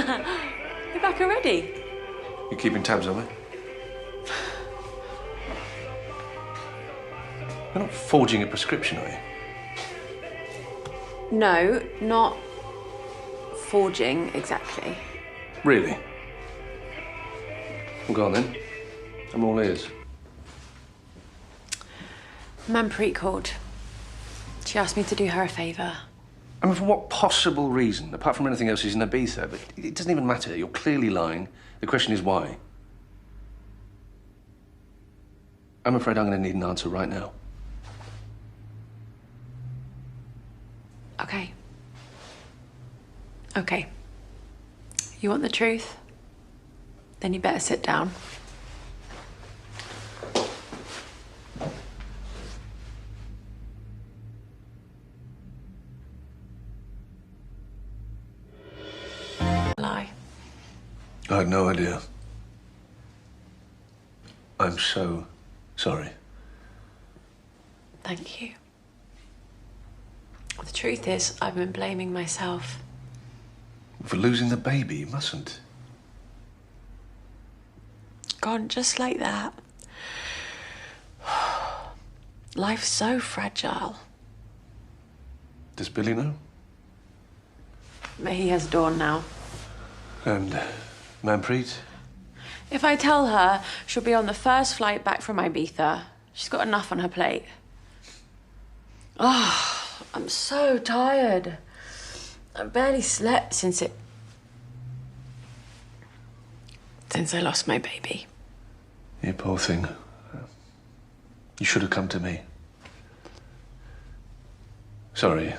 You're back already? You keeping tabs on me? You're not forging a prescription, are you? No, not forging exactly. Really? Well, go on then. I'm all ears. Manpreet called. She asked me to do her a favour. I mean, for what possible reason? Apart from anything else, she's in Ibiza, but it doesn't even matter. You're clearly lying. The question is why. I'm afraid I'm going to need an answer right now. Okay. Okay. You want the truth? Then you better sit down. Lie. I had no idea. I'm so sorry. Thank you. The truth is, I've been blaming myself. For losing the baby, you mustn't. Gone just like that. Life's so fragile. Does Billy know? But he has Dawn now. And Manpreet? If I tell her, she'll be on the first flight back from Ibiza. She's got enough on her plate. Oh, I'm so tired. I've barely slept since I lost my baby. You poor thing. You should have come to me. Sorry.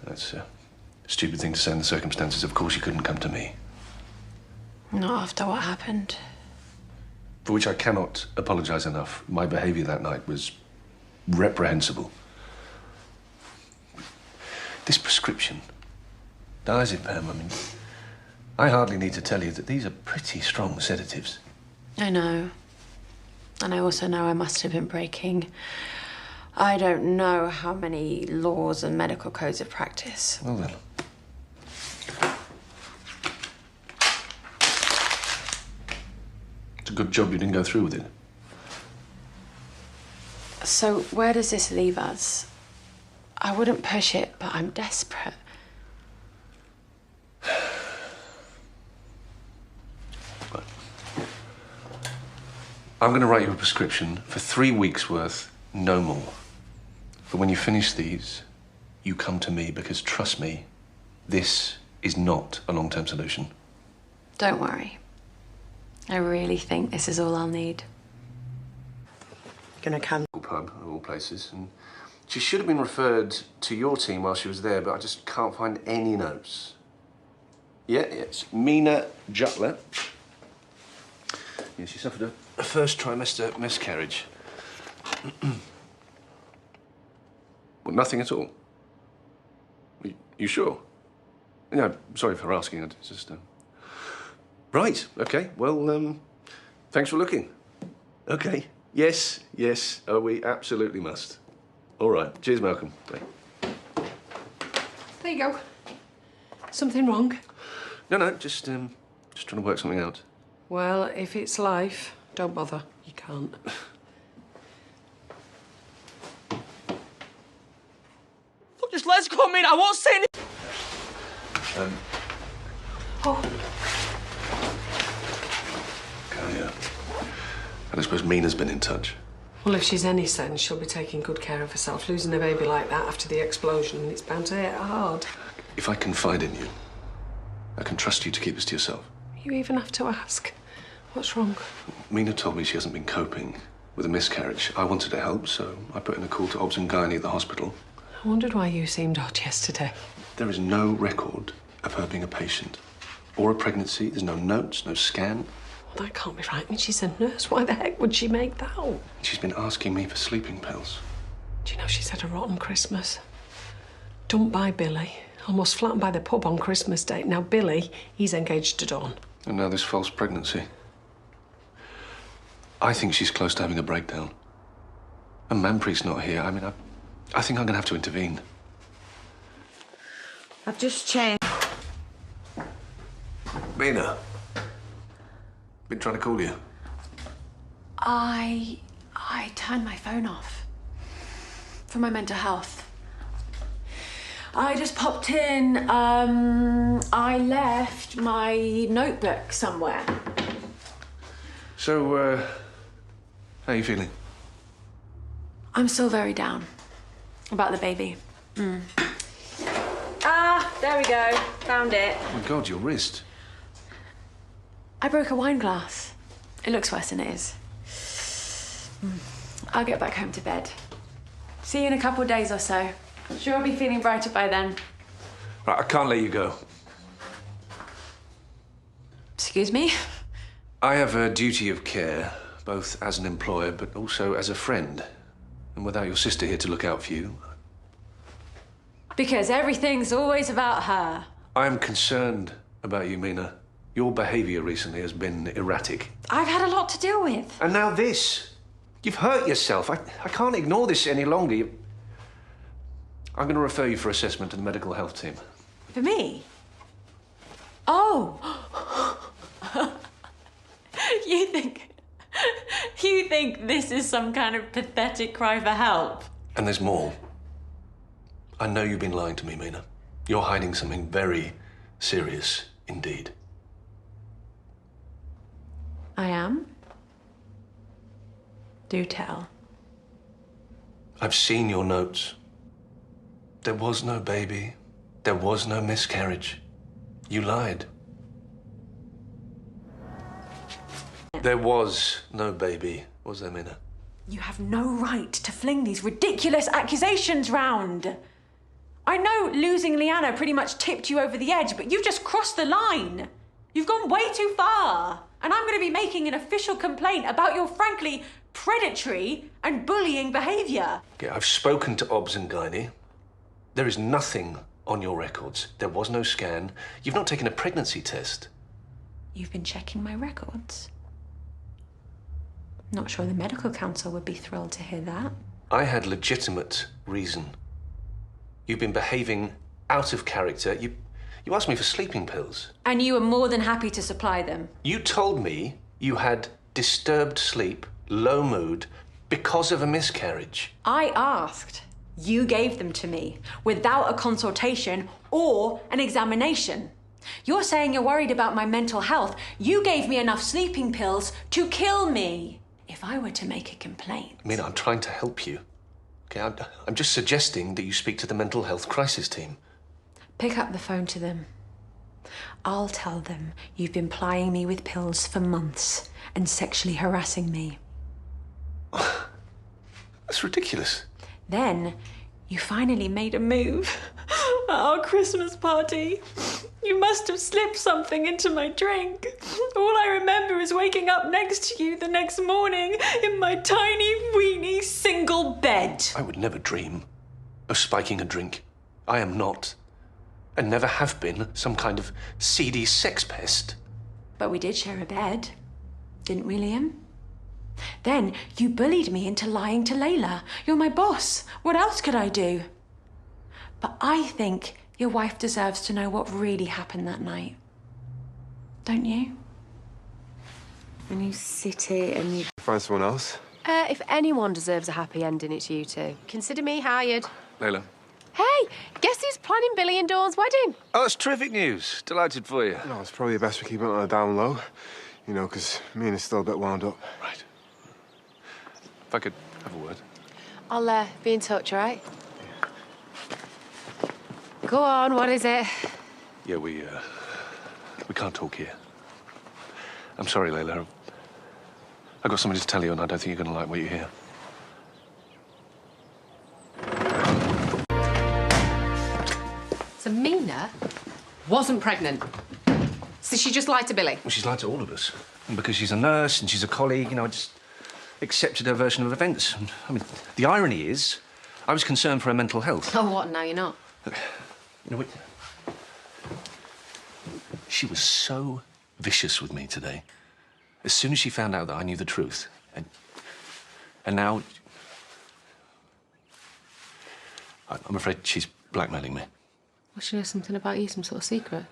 That's a stupid thing to say in the circumstances. Of course you couldn't come to me. Not after what happened. For which I cannot apologise enough. My behaviour that night was reprehensible. This prescription, diazepam, I mean, I hardly need to tell you that these are pretty strong sedatives. I know. And I also know I must have been breaking I don't know how many laws and medical codes of practice. Well then. It's a good job you didn't go through with it. So where does this leave us? I wouldn't push it, but I'm desperate. I'm going to write you a prescription for 3 weeks' worth, no more. But when you finish these, you come to me because, trust me, this is not a long-term solution. Don't worry. I really think this is all I'll need. Gonna come. Pub, of all places, and she should have been referred to your team while she was there, but I just can't find any notes. Yeah, it's Mina Jutler. Yeah, she suffered a first trimester miscarriage. Well, nothing at all. You sure? No, sorry for asking. It's just right. Okay. Well, thanks for looking. Okay. Yes. Yes. Oh, we absolutely must. All right. Cheers, Malcolm. Bye. There you go. Something wrong? No. Just trying to work something out. Well, if it's life, don't bother. You can't. Look, just let's come in. I won't say anything. Oh. Okay, yeah. And I suppose Mina's been in touch. Well, if she's any sense, she'll be taking good care of herself. Losing a baby like that after the explosion, it's bound to hit hard. If I confide in you, I can trust you to keep this to yourself. You even have to ask. What's wrong? Mina told me she hasn't been coping with a miscarriage. I wanted to help, so I put in a call to Obs and Gynae at the hospital. I wondered why you seemed odd yesterday. There is no record of her being a patient or a pregnancy. There's no notes, no scan. Well, that can't be right. I mean, she's a nurse. Why the heck would she make that up? She's been asking me for sleeping pills. Do you know she's had a rotten Christmas? Dumped by Billy. Almost flattened by the pub on Christmas Day. Now, Billy, he's engaged to Dawn. And now this false pregnancy. I think she's close to having a breakdown. And Manpreet's not here. I mean, I think I'm going to have to intervene. I've just changed. Mina. Been trying to call you. I turned my phone off for my mental health. I just popped in. I left my notebook somewhere. So, how are you feeling? I'm still very down about the baby. Ah, there we go. Found it. Oh my God, your wrist. I broke a wine glass. It looks worse than it is. I'll get back home to bed. See you in a couple of days or so. I'm sure I'll be feeling brighter by then. Right, I can't let you go. Excuse me? I have a duty of care, both as an employer but also as a friend. And without your sister here to look out for you... Because everything's always about her. I am concerned about you, Mina. Your behaviour recently has been erratic. I've had a lot to deal with. And now this. You've hurt yourself. I can't ignore this any longer. I'm going to refer you for assessment to the medical health team. For me? Oh! You think this is some kind of pathetic cry for help? And there's more. I know you've been lying to me, Mina. You're hiding something very serious indeed. I am? Do tell. I've seen your notes. There was no baby. There was no miscarriage. You lied. There was no baby, was there, Mina? You have no right to fling these ridiculous accusations round. I know losing Leanna pretty much tipped you over the edge, but you've just crossed the line. You've gone way too far. And I'm going to be making an official complaint about your frankly predatory and bullying behaviour. Yeah, I've spoken to Obs and Guiney. There is nothing on your records. There was no scan. You've not taken a pregnancy test. You've been checking my records. Not sure the medical council would be thrilled to hear that. I had legitimate reason. You've been behaving out of character. You asked me for sleeping pills. And you were more than happy to supply them. You told me you had disturbed sleep, low mood, because of a miscarriage. I asked. You gave them to me without a consultation or an examination. You're saying you're worried about my mental health. You gave me enough sleeping pills to kill me. If I were to make a complaint... I mean, I'm trying to help you. Okay, I'm just suggesting that you speak to the mental health crisis team. Pick up the phone to them. I'll tell them you've been plying me with pills for months and sexually harassing me. That's ridiculous. Then you finally made a move at our Christmas party. You must have slipped something into my drink. All I remember is waking up next to you the next morning in my tiny, weeny, single bed. I would never dream of spiking a drink. I am not, and never have been, some kind of seedy sex pest. But we did share a bed, didn't we, Liam? Then you bullied me into lying to Layla. You're my boss. What else could I do? But I think your wife deserves to know what really happened that night. Don't you? When you sit here and you... Find someone else? If anyone deserves a happy ending, it's you two. Consider me hired. Layla. Hey, guess who's planning Billy and Dawn's wedding? Oh, that's terrific news. Delighted for you. No, it's probably best we keep it on the down low. You know, because Mina's still a bit wound up. Right. If I could have a word. I'll be in touch, all right? Go on, what is it? Yeah, we can't talk here. I'm sorry, Layla. I've got something to tell you, and I don't think you're going to like what you hear. So Mina wasn't pregnant. So she just lied to Billy? Well, she's lied to all of us. And because she's a nurse and she's a colleague, you know, I just accepted her version of events. And, I mean, the irony is, I was concerned for her mental health. Oh, what? Now you're not? Look, you know, she was so vicious with me today. As soon as she found out that I knew the truth, and now I'm afraid she's blackmailing me. Well, she knows something about you, some sort of secret.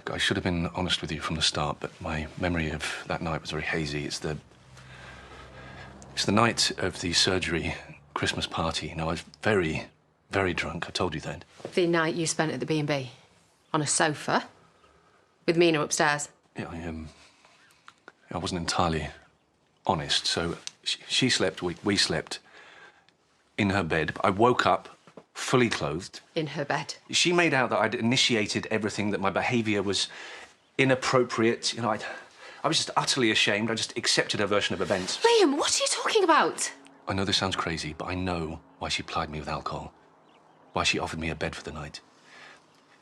Look, I should have been honest with you from the start, but my memory of that night was very hazy. It's the night of the surgery Christmas party. Now, I was very, very drunk. I told you that. The night you spent at the B&B? On a sofa? With Mina upstairs? Yeah, I wasn't entirely honest. So she slept, we slept in her bed. I woke up fully clothed. In her bed? She made out that I'd initiated everything, that my behaviour was inappropriate. You know, I was just utterly ashamed. I just accepted her version of events. Liam, what are you talking about? I know this sounds crazy, but I know why she plied me with alcohol. Why she offered me a bed for the night.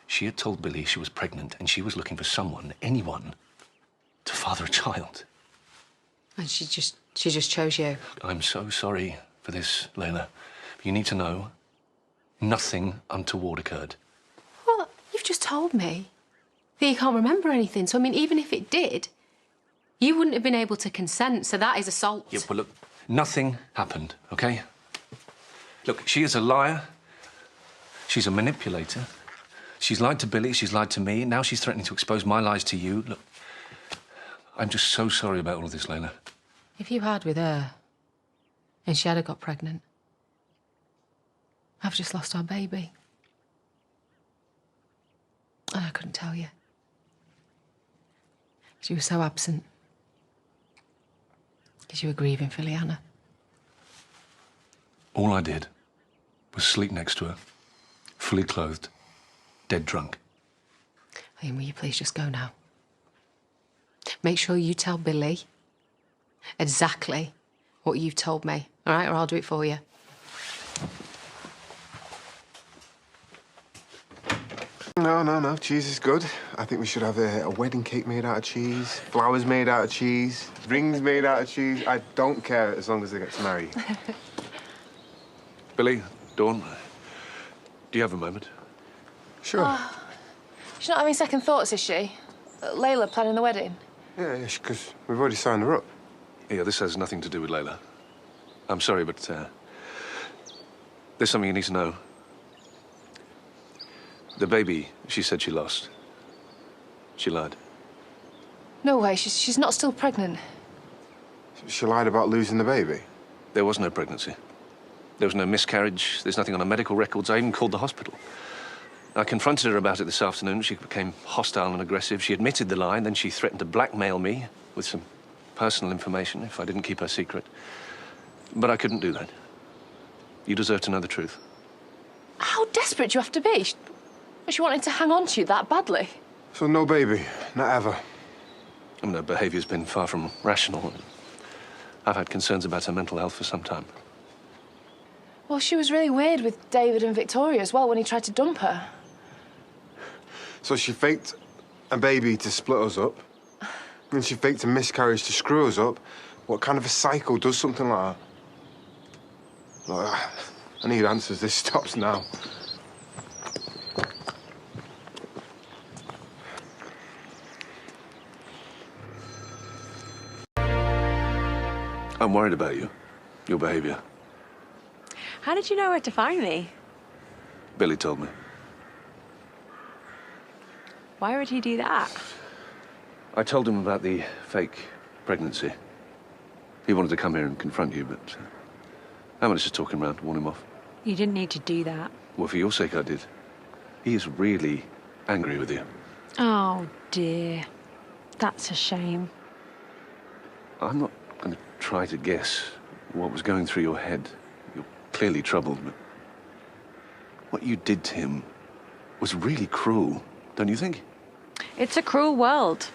She had told Billy she was pregnant and she was looking for someone, anyone, to father a child. And she just chose you? I'm so sorry for this, Layla. But you need to know, nothing untoward occurred. Well, you've just told me that you can't remember anything. So, I mean, even if it did, you wouldn't have been able to consent, so that is assault. Yeah, well, look, nothing happened, OK? Look, she is a liar. She's a manipulator. She's lied to Billy, she's lied to me. Now she's threatening to expose my lies to you. Look, I'm just so sorry about all of this, Layla. If you had with her and she had got pregnant, I've just lost our baby. And I couldn't tell you. She was so absent. Because you were grieving for Liana. All I did was sleep next to her, fully clothed, dead drunk. Liam, will you please just go now? Make sure you tell Billy exactly what you've told me, all right? Or I'll do it for you. No. Cheese is good. I think we should have a wedding cake made out of cheese, flowers made out of cheese, rings made out of cheese. I don't care as long as they get married. Billy, Dawn, do you have a moment? Sure. She's not having second thoughts, is she? Layla planning the wedding? Yeah, because we've already signed her up. Yeah, this has nothing to do with Layla. I'm sorry, but there's something you need to know. The baby she said she lost. She lied. No way, she's not still pregnant. She lied about losing the baby. There was no pregnancy. There was no miscarriage. There's nothing on her medical records. I even called the hospital. I confronted her about it this afternoon. She became hostile and aggressive. She admitted the lie, and then she threatened to blackmail me with some personal information if I didn't keep her secret. But I couldn't do that. You deserve to know the truth. How desperate do you have to be? She wanted to hang on to you that badly. So no baby, not ever. I mean, her behaviour's been far from rational. I've had concerns about her mental health for some time. Well, she was really weird with David and Victoria as well when he tried to dump her. So she faked a baby to split us up, and she faked a miscarriage to screw us up. What kind of a psycho does something like that? Look, I need answers. This stops now. I'm worried about you, your behaviour. How did you know where to find me? Billy told me. Why would he do that? I told him about the fake pregnancy. He wanted to come here and confront you, but I was just talking around to warn him off. You didn't need to do that. Well, for your sake, I did. He is really angry with you. Oh, dear. That's a shame. I'm not going to try to guess what was going through your head. You're clearly troubled, but what you did to him was really cruel, don't you think? It's a cruel world.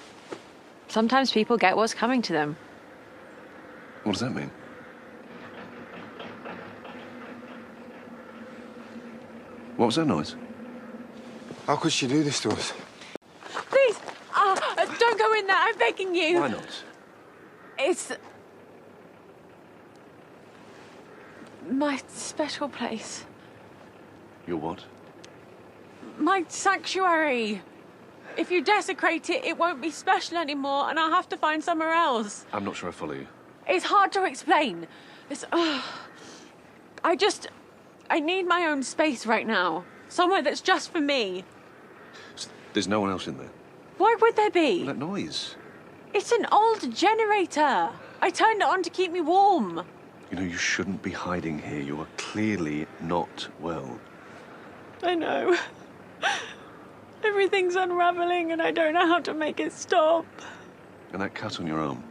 Sometimes people get what's coming to them. What does that mean? What was that noise? How could she do this to us? Please, don't go in there. I'm begging you. Why not? It's my special place. Your what? My sanctuary. If you desecrate it, it won't be special anymore, and I'll have to find somewhere else. I'm not sure I follow you. It's hard to explain. It's, I need my own space right now. Somewhere that's just for me. There's no one else in there? Why would there be? That noise. It's an old generator. I turned it on to keep me warm. You know, you shouldn't be hiding here. You are clearly not well. I know. Everything's unraveling and I don't know how to make it stop. And that cut on your arm.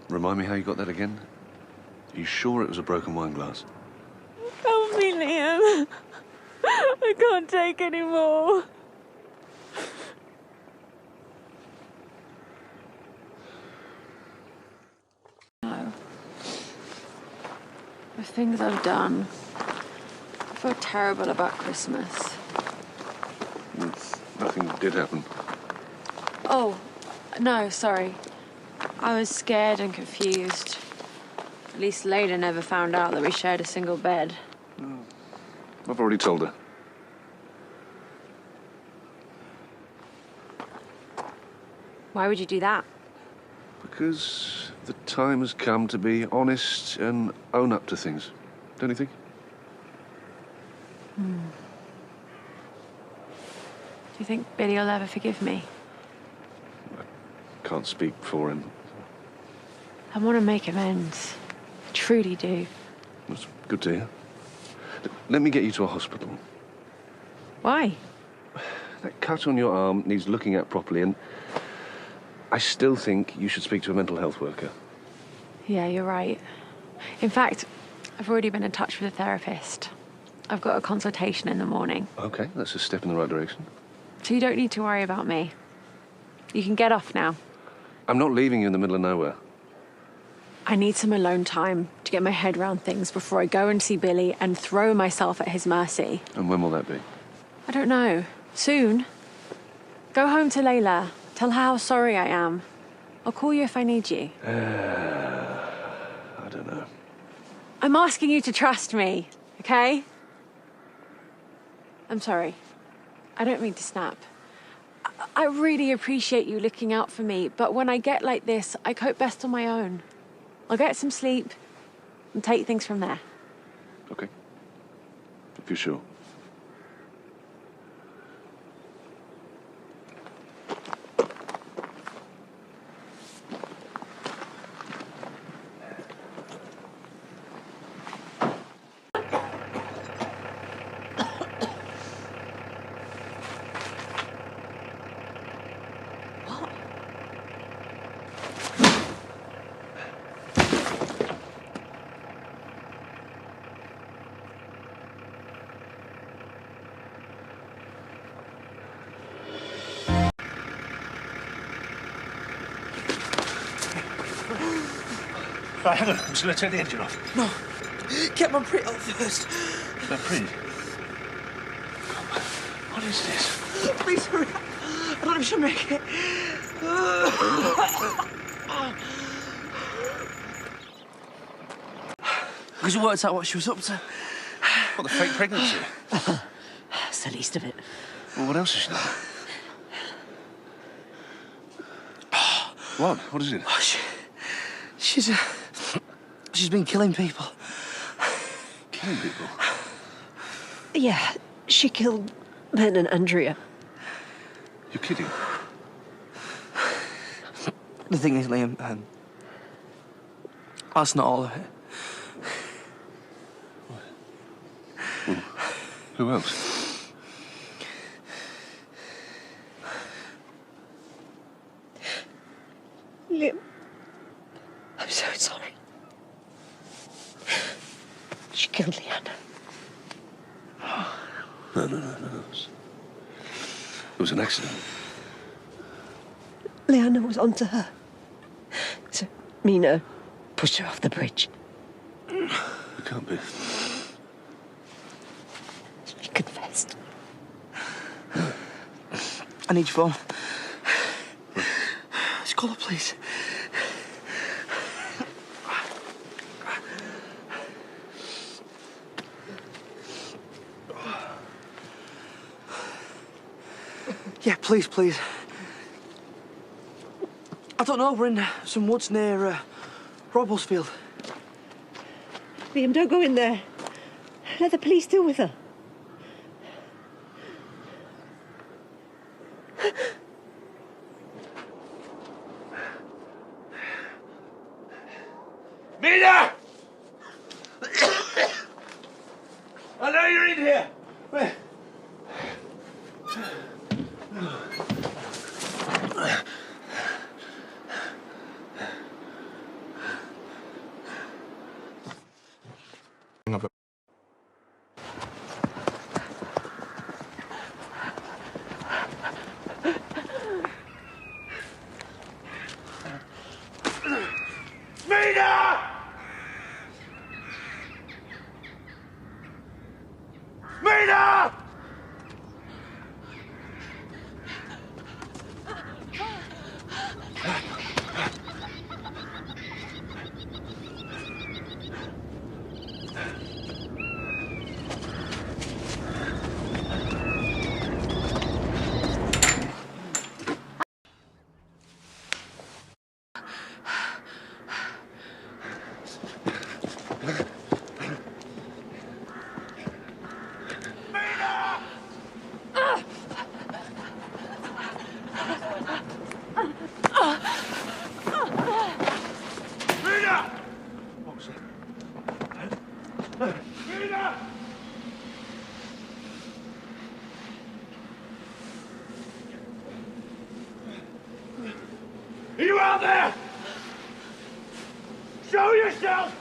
Remind me how you got that again? Are you sure it was a broken wine glass? Help me, Liam. I can't take any more. No. The things I've done. I feel terrible about Christmas. Nothing did happen. Oh, no, sorry. I was scared and confused. At least Layla never found out that we shared a single bed. I've already told her. Why would you do that? Because the time has come to be honest and own up to things. Don't you think? Do you think Billy will ever forgive me? Can't speak for him. I want to make amends. I truly do. That's good to hear. Let me get you to a hospital. Why? That cut on your arm needs looking at properly, and I still think you should speak to a mental health worker. Yeah, you're right. In fact, I've already been in touch with a therapist. I've got a consultation in the morning. Okay, that's a step in the right direction. So you don't need to worry about me. You can get off now. I'm not leaving you in the middle of nowhere. I need some alone time to get my head around things before I go and see Billy and throw myself at his mercy. And when will that be? I don't know. Soon. Go home to Layla. Tell her how sorry I am. I'll call you if I need you. I don't know. I'm asking you to trust me, okay? I'm sorry. I don't mean to snap. I really appreciate you looking out for me, but when I get like this, I cope best on my own. I'll get some sleep and take things from there. Okay. If you're sure. Right, hang on. I'm just going to take the engine off. No. Get my print out first. The print? What is this? Please hurry up. I don't know if she'll make it. Because you worked out what she was up to. What, the fake pregnancy? That's the least of it. Well, what else has she done? What? What is it? Oh, she's been killing people. Killing people? Yeah, she killed Ben and Andrea. You're kidding? The thing is, Liam, that's not all of it. Well, who else? Liam, I'm so sorry. She killed Leanna. No. It was an accident. Leanna was onto her. So Mina pushed her off the bridge. It can't be. She confessed. I need your phone. Just call her, please. Yeah, please, please. I don't know, we're in some woods near Robblesfield. Liam, don't go in there. Let the police deal with her. Mina! I know you're in here. Where? Mina! Mina! Are you out there? Show yourself!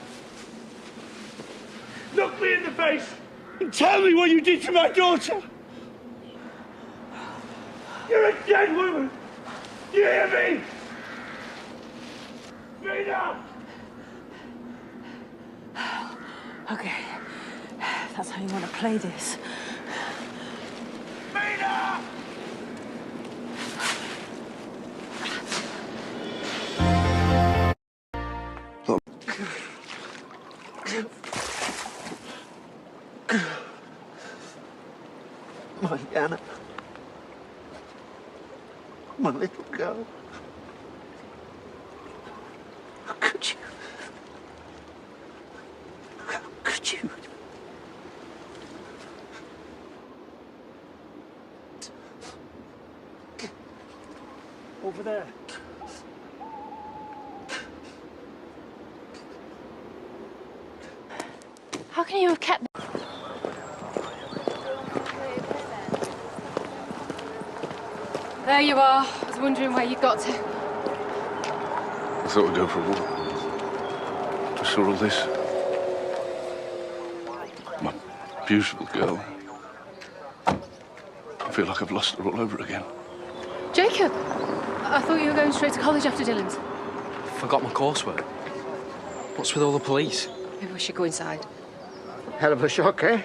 Look me in the face and tell me what you did to my daughter! You're a dead woman! Do you hear me? Mina! Okay, that's how you want to play this. Mina! My Anna. My little girl. How could you? How could you? Over there. How can you have kept... There you are. I was wondering where you got to. I thought we'd go for a walk. I saw all this. My beautiful girl. I feel like I've lost her all over again. Jacob! I thought you were going straight to college after Dylan's. Forgot my coursework. What's with all the police? Maybe we should go inside. Hell of a shock, eh?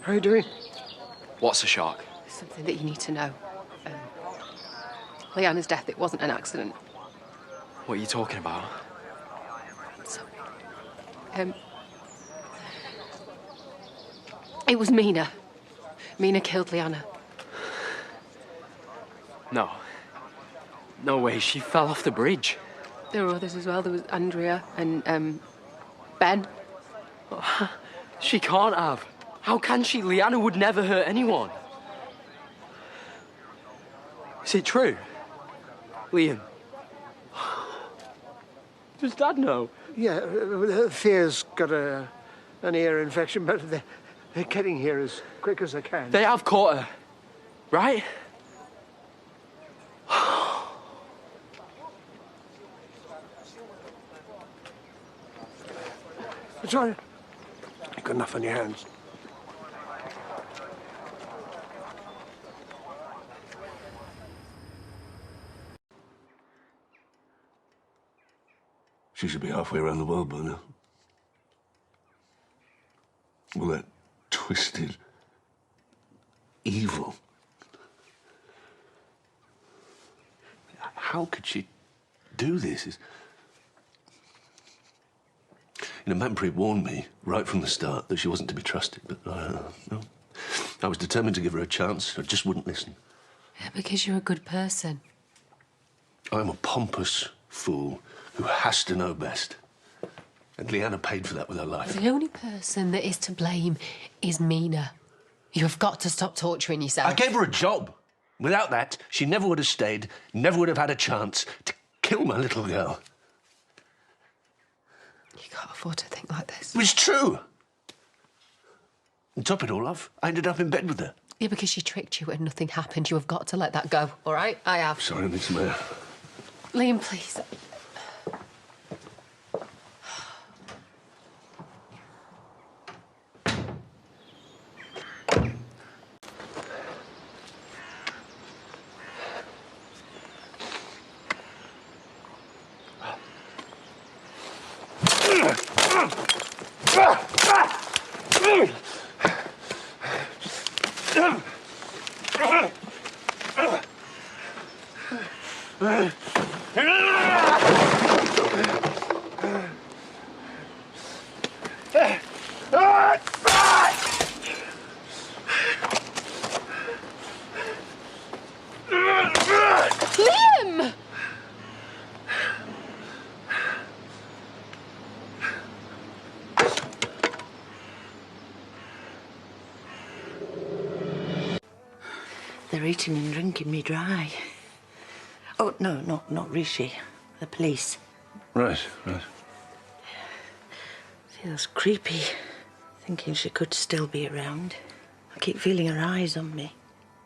How are you doing? What's a shock? Something that you need to know. Leanna's death, it wasn't an accident. What are you talking about? So, it was Mina. Mina killed Leanna. No. No way, she fell off the bridge. There were others as well. There was Andrea and, Ben. She can't have. How can she? Leanna would never hurt anyone. Is it true? Liam? Does Dad know? Yeah, Fear's got an ear infection, but they're getting here as quick as they can. They have caught her, right? It's all right. You've got enough on your hands. She should be halfway around the world by now. All that twisted evil. How could she do this? You know, Manpreet warned me right from the start that she wasn't to be trusted, but no. I was determined to give her a chance. I just wouldn't listen. Yeah, because you're a good person. I'm a pompous fool who has to know best. And Leanna paid for that with her life. The only person that is to blame is Mina. You have got to stop torturing yourself. I gave her a job. Without that, she never would have stayed, never would have had a chance to kill my little girl. You can't afford to think like this. It's true. And top it all off, I ended up in bed with her. Yeah, because she tricked you and nothing happened. You have got to let that go, all right? I have. Sorry, I need some air. Liam, please. Liam! They're eating and drinking me dry. Oh, no, not Rishi. The police. Right, right. Feels creepy, thinking she could still be around. I keep feeling her eyes on me.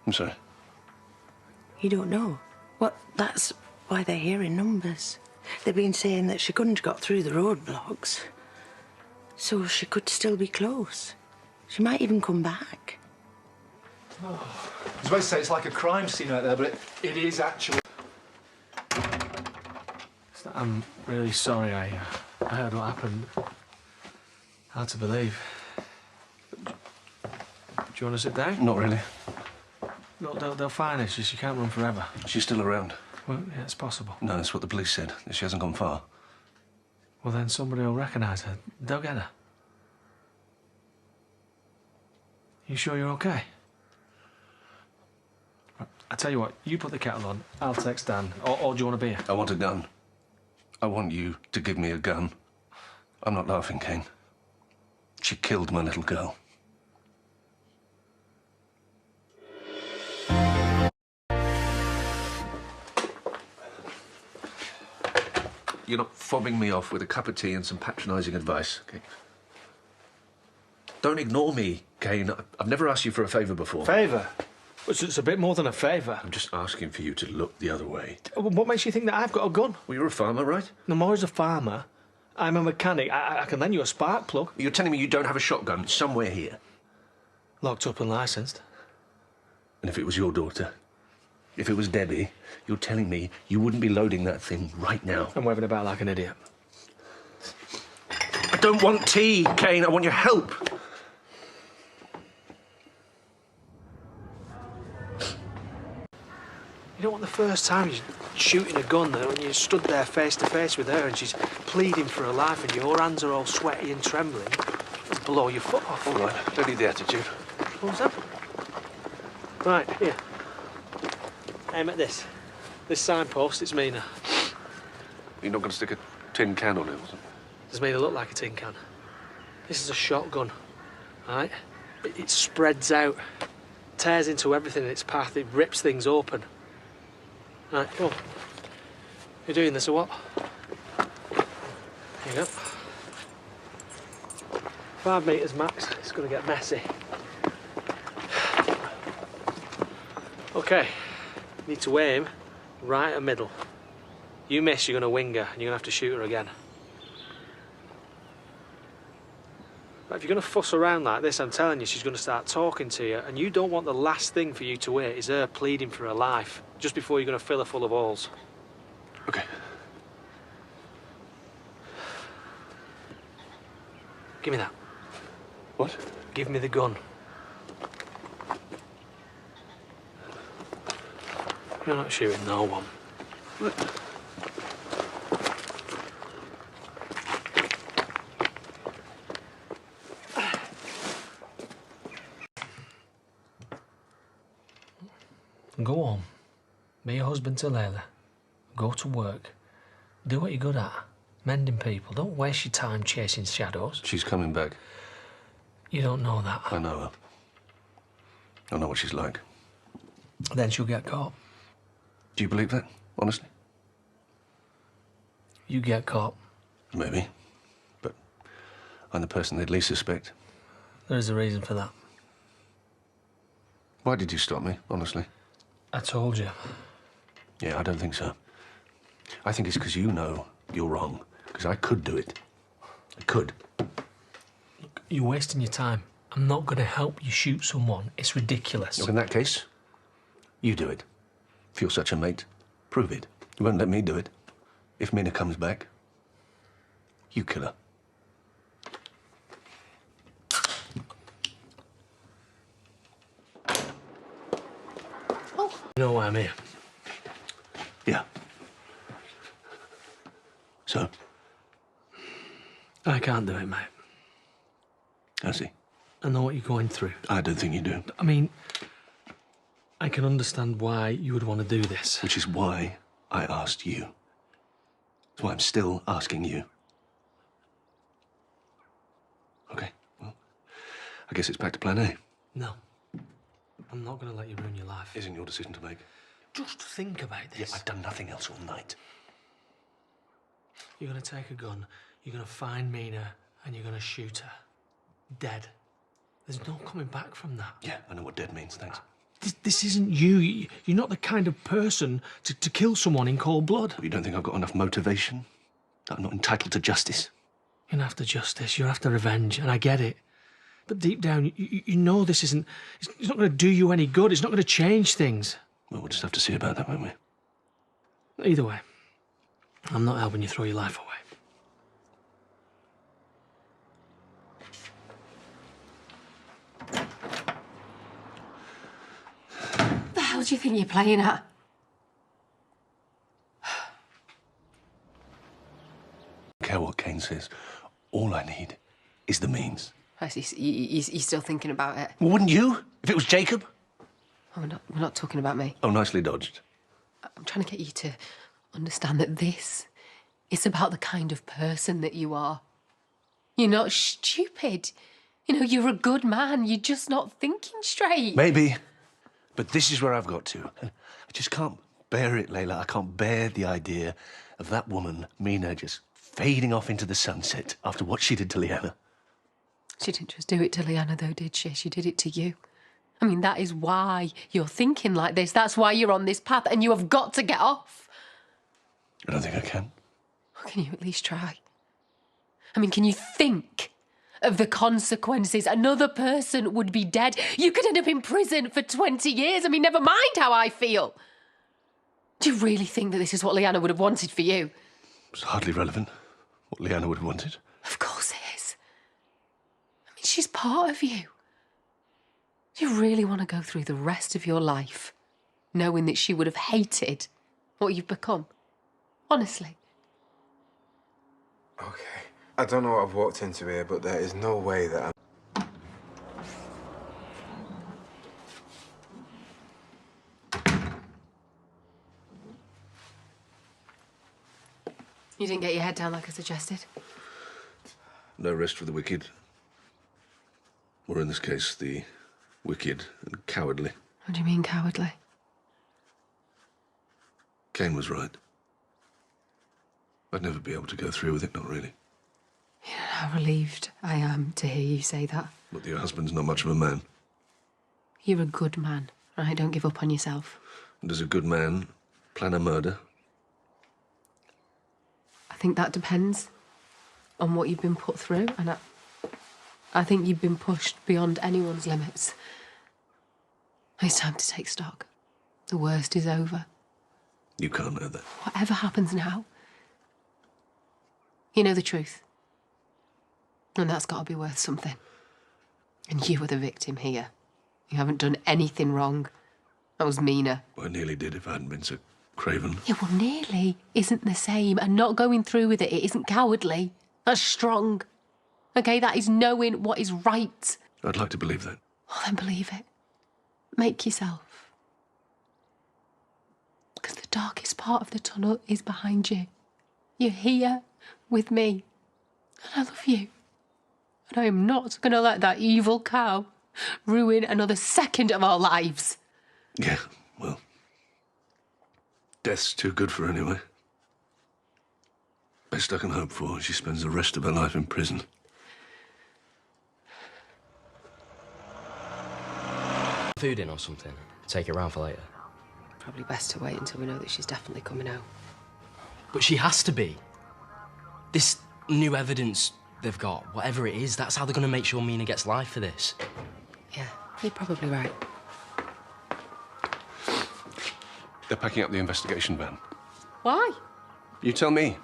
I'm sorry. You don't know? Well, that's why they're here in numbers. They've been saying that she couldn't have got through the roadblocks, so she could still be close. She might even come back. Oh. I was about to say it's like a crime scene right there, but it is actually. I'm really sorry. I heard what happened. Hard to believe. Do you want to sit down? Not really. No, they'll find her. She can't run forever. She's still around. Well, yeah, it's possible. No, that's what the police said. She hasn't gone far. Well, then somebody will recognise her. They'll get her. You sure you're okay? Right, I tell you what, you put the kettle on, I'll text Dan. Or do you want a beer? I want a gun. I want you to give me a gun. I'm not laughing, Kane. She killed my little girl. You're not fobbing me off with a cup of tea and some patronising advice, okay? Don't ignore me, Kane. I've never asked you for a favour before. Favour? It's a bit more than a favour. I'm just asking for you to look the other way. What makes you think that I've got a gun? Well, you're a farmer, right? No more as a farmer. I'm a mechanic. I can lend you a spark plug. You're telling me you don't have a shotgun somewhere here? Locked up and licensed. And if it was your daughter, if it was Debbie, you're telling me you wouldn't be loading that thing right now? I'm waving about like an idiot. I don't want tea, Kane. I want your help. You don't want the first time you're shooting a gun there when you stood there face to face with her and she's pleading for her life and your hands are all sweaty and trembling. It'll blow your foot off. All right, don't need the attitude. What was that? Right, here. Aim at this. This signpost, it's Mina. You're not going to stick a tin can on it or something? Does Mina look like a tin can? This is a shotgun, right? It spreads out, tears into everything in its path, it rips things open. Right, come on. You're doing this or what? Here you go. 5 metres max. It's going to get messy. OK. You need to aim right at middle. You miss, you're going to wing her, and you're going to have to shoot her again. But if you're going to fuss around like this, I'm telling you, she's going to start talking to you, and you don't want the last thing for you to hear is her pleading for her life just before you're going to fill her full of balls. OK. Give me that. What? Give me the gun. You're not shooting no one. What? Go on. Be your husband to Layla. Go to work. Do what you're good at. Mending people. Don't waste your time chasing shadows. She's coming back. You don't know that. I know her. I know what she's like. Then she'll get caught. Do you believe that, honestly? You get caught. Maybe. But I'm the person they'd least suspect. There is a reason for that. Why did you stop me, honestly? I told you. Yeah, I don't think so. I think it's because you know you're wrong. Because I could do it. I could. Look, you're wasting your time. I'm not going to help you shoot someone. It's ridiculous. Look, in that case, you do it. If you're such a mate, prove it. You won't let me do it. If Mina comes back, you kill her. You know why I'm here? Yeah. So? I can't do it, mate. I see. I know what you're going through. I don't think you do. I mean, I can understand why you would want to do this. Which is why I asked you. That's why I'm still asking you. Okay, well, I guess it's back to plan A. No. I'm not going to let you ruin your life. Isn't your decision to make? Just think about this. Yeah, I've done nothing else all night. You're going to take a gun, you're going to find Mina, and you're going to shoot her. Dead. There's no coming back from that. Yeah, I know what dead means, thanks. This isn't you. You're not the kind of person to kill someone in cold blood. You don't think I've got enough motivation? That I'm not entitled to justice? You're not after justice, you're after revenge, and I get it. But deep down, you know this isn't... It's not going to do you any good. It's not going to change things. Well, we'll just have to see about that, won't we? Either way, I'm not helping you throw your life away. What the hell do you think you're playing at? I don't care what Kane says. All I need is the means. You're still thinking about it? Well, wouldn't you? If it was Jacob? Oh, we're not talking about me. Oh, nicely dodged. I'm trying to get you to understand that this is about the kind of person that you are. You're not stupid. You know, you're a good man. You're just not thinking straight. Maybe. But this is where I've got to. I just can't bear it, Layla. I can't bear the idea of that woman, Mina, just fading off into the sunset after what she did to Leanna. She didn't just do it to Leanna, though, did she? She did it to you. I mean, that is why you're thinking like this. That's why you're on this path, and you have got to get off. I don't think I can. Can you at least try? I mean, can you think of the consequences? Another person would be dead. You could end up in prison for 20 years. I mean, never mind how I feel. Do you really think that this is what Leanna would have wanted for you? It's hardly relevant what Leanna would have wanted. Of course it is. I mean, she's part of you. Do you really want to go through the rest of your life knowing that she would have hated what you've become? Honestly. Okay. I don't know what I've walked into here, but there is no way that I'm... You didn't get your head down like I suggested? No rest for the wicked. Or in this case, the wicked and cowardly. What do you mean, cowardly? Kane was right. I'd never be able to go through with it, not really. You know how relieved I am to hear you say that. But your husband's not much of a man. You're a good man, right? Don't give up on yourself. And does a good man plan a murder? I think that depends on what you've been put through, and I think you've been pushed beyond anyone's limits. It's time to take stock. The worst is over. You can't know that. Whatever happens now, you know the truth. And that's got to be worth something. And you were the victim here. You haven't done anything wrong. That was Mina. I nearly did if I hadn't been so craven. Yeah, well, nearly isn't the same. And not going through with it isn't cowardly. That's strong. OK, that is knowing what is right. I'd like to believe that. Well, then believe it. Make yourself. Because the darkest part of the tunnel is behind you. You're here with me. And I love you. And I am not going to let that evil cow ruin another second of our lives. Yeah, well, death's too good for her anyway. Best I can hope for is she spends the rest of her life in prison. food in or something? Take it round for later. Probably best to wait until we know that she's definitely coming out. But she has to be. This new evidence they've got, whatever it is, that's how they're going to make sure Mina gets life for this. Yeah, you're probably right. They're packing up the investigation van. Why? You tell me.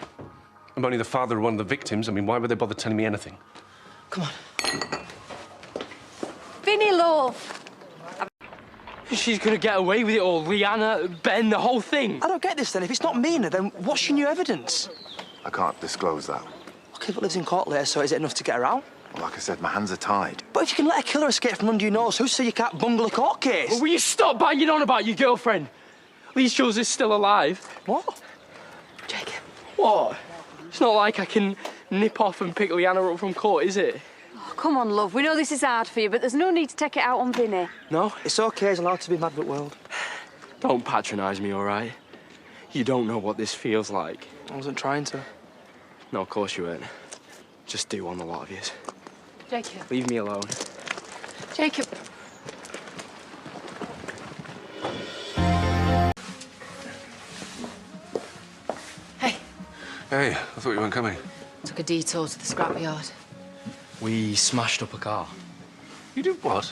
I'm only the father of one of the victims. I mean, why would they bother telling me anything? Come on. Vinny, love. She's gonna get away with it all. Rihanna, Ben, the whole thing. I don't get this then. If it's not Mina, then what's your new evidence? I can't disclose that. Okay, but lives in court later, so is it enough to get her out? Well, like I said, my hands are tied. But if you can let a killer escape from under your nose, who said you can't bungle a court case? Well, will you stop banging on about your girlfriend? At least yours is still alive. What? Jacob. What? It's not like I can nip off and pick Rihanna up from court, is it? Oh, come on, love. We know this is hard for you, but there's no need to take it out on Vinny. No, it's okay. He's allowed to be mad at the world. Don't patronise me, all right? You don't know what this feels like. I wasn't trying to. No, of course you weren't. Just do on the lot of yous. Jacob. Leave me alone. Jacob. Hey. Hey, I thought you weren't coming. Took a detour to the scrapyard. We smashed up a car. You did what?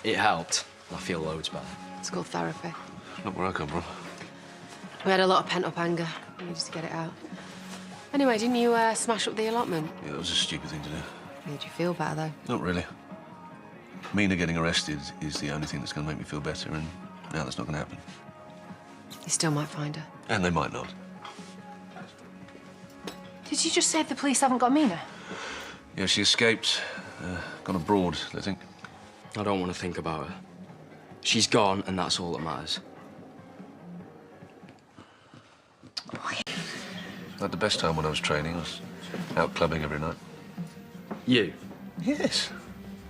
It helped. I feel loads better. It's called therapy. Not where I come from. We had a lot of pent-up anger. We needed to get it out. Anyway, didn't you smash up the allotment? Yeah, that was a stupid thing to do. Made you feel better, though. Not really. Mina getting arrested is the only thing that's going to make me feel better, and now that's not going to happen. You still might find her. And they might not. Did you just say the police haven't got Mina? Yeah, she escaped. Gone abroad, I think. I don't want to think about her. She's gone, and that's all that matters. I had the best time when I was training. I was out clubbing every night. You? Yes.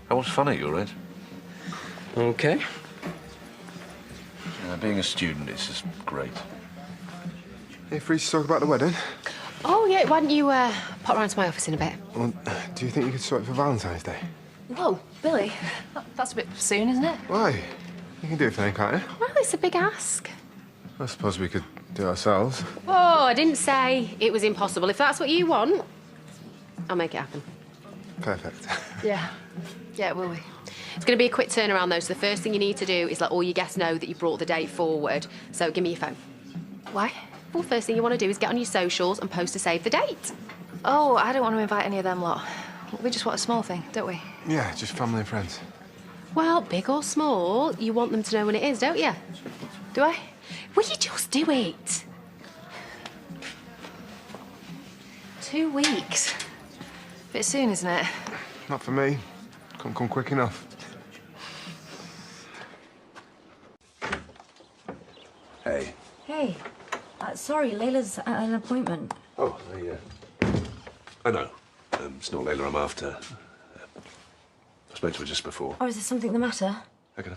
I was fun at your age. Okay. Being a student is just great. Are you free to talk about the wedding? Oh, yeah, why don't you pop round to my office in a bit? Well, do you think you could sort it for Valentine's Day? Whoa, Billy. That's a bit soon, isn't it? Why? You can do it for then, can't you? Well, it's a big ask. I suppose we could do it ourselves. Oh, I didn't say it was impossible. If that's what you want, I'll make it happen. Perfect. Yeah. Yeah, will we? It's going to be a quick turnaround, though, so the first thing you need to do is let all your guests know that you brought the date forward. So give me your phone. Why? Well, first thing you want to do is get on your socials and post to save the date. Oh, I don't want to invite any of them lot. We just want a small thing, don't we? Yeah, just family and friends. Well, big or small, you want them to know when it is, don't you? Do I? Will you just do it? 2 weeks. Bit soon, isn't it? Not for me. Couldn't come quick enough. Hey. Hey. Sorry, Layla's at an appointment. Oh, I know. It's not Layla I'm after. I spoke to her just before. Oh, is there something the matter? Okay.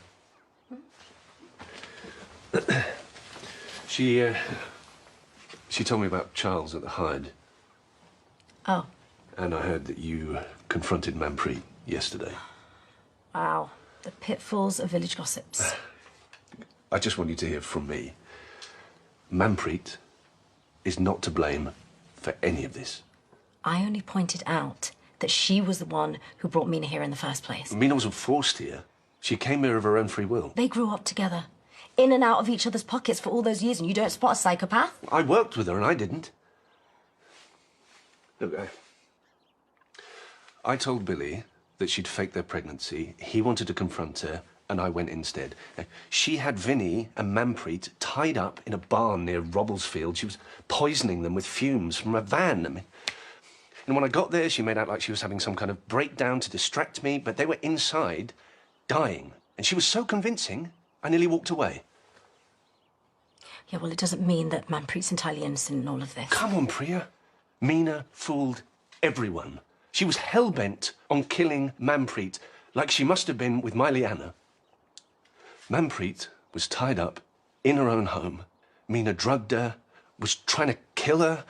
She told me about Charles at the Hyde. Oh. And I heard that you confronted Manpreet yesterday. Wow. The pitfalls of village gossips. I just want you to hear from me. Manpreet is not to blame for any of this. I only pointed out that she was the one who brought Mina here in the first place. Mina wasn't forced here. She came here of her own free will. They grew up together, in and out of each other's pockets for all those years, and you don't spot a psychopath? I worked with her and I didn't. Look, I told Billy that she'd faked their pregnancy. He wanted to confront her, and I went instead. She had Vinny and Manpreet tied up in a barn near Robblesfield. She was poisoning them with fumes from a van. I mean, and when I got there, she made out like she was having some kind of breakdown to distract me, but they were inside, dying. And she was so convincing, I nearly walked away. Yeah, well, it doesn't mean that Manpreet's entirely innocent in all of this. Come on, Priya. Mina fooled everyone. She was hell-bent on killing Manpreet, like she must have been with my Liana. Manpreet was tied up in her own home. Mina drugged her, was trying to kill her.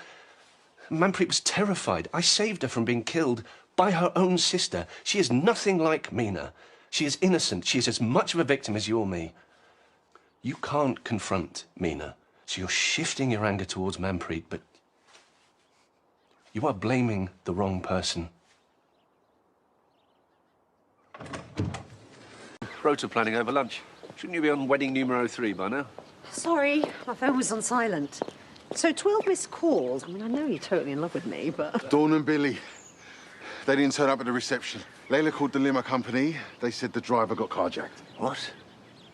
Manpreet was terrified. I saved her from being killed by her own sister. She is nothing like Mina. She is innocent. She is as much of a victim as you or me. You can't confront Mina, so you're shifting your anger towards Manpreet, but you are blaming the wrong person. Rota planning over lunch. Shouldn't you be on wedding numero 3 by now? Sorry, my phone was on silent. So 12 missed calls. I mean, I know you're totally in love with me, but... Dawn and Billy, they didn't turn up at the reception. Layla called the limo company. They said the driver got carjacked. What?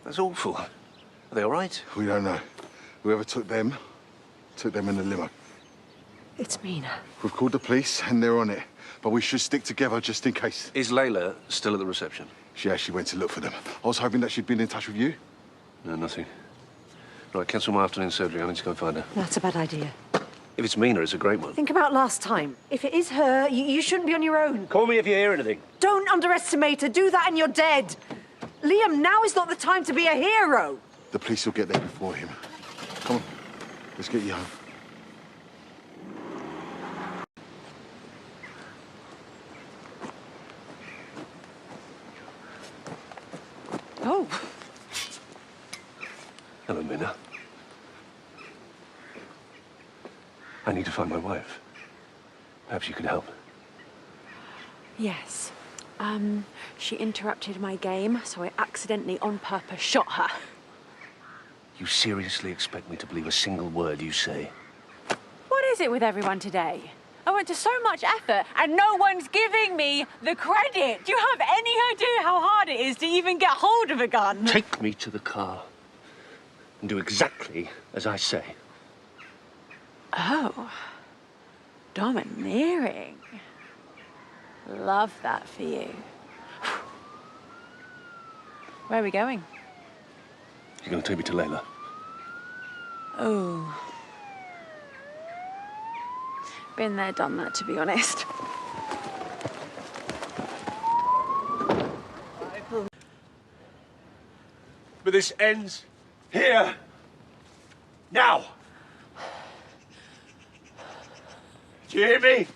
That's awful. Are they all right? We don't know. Whoever took them in the limo. It's Mina. We've called the police and they're on it. But we should stick together just in case. Is Layla still at the reception? She actually went to look for them. I was hoping that she'd been in touch with you. No, nothing. Right, cancel my afternoon surgery. I need to go and find her. That's a bad idea. If it's Mina, it's a great one. Think about last time. If it is her, you shouldn't be on your own. Call me if you hear anything. Don't underestimate her. Do that and you're dead. Liam, now is not the time to be a hero. The police will get there before him. Come on, let's get you home. Oh. Hello, Mina. I need to find my wife. Perhaps you could help. Yes. She interrupted my game, so I accidentally, on purpose, shot her. You seriously expect me to believe a single word you say? What is it with everyone today? I went to so much effort, and no one's giving me the credit. Do you have any idea how hard it is to even get hold of a gun? Take me to the car and do exactly as I say. Oh. Domineering. Love that for you. Where are we going? You're going to take me to Layla. Oh. Been there, done that, to be honest. But this ends here. Now. Do you hear me?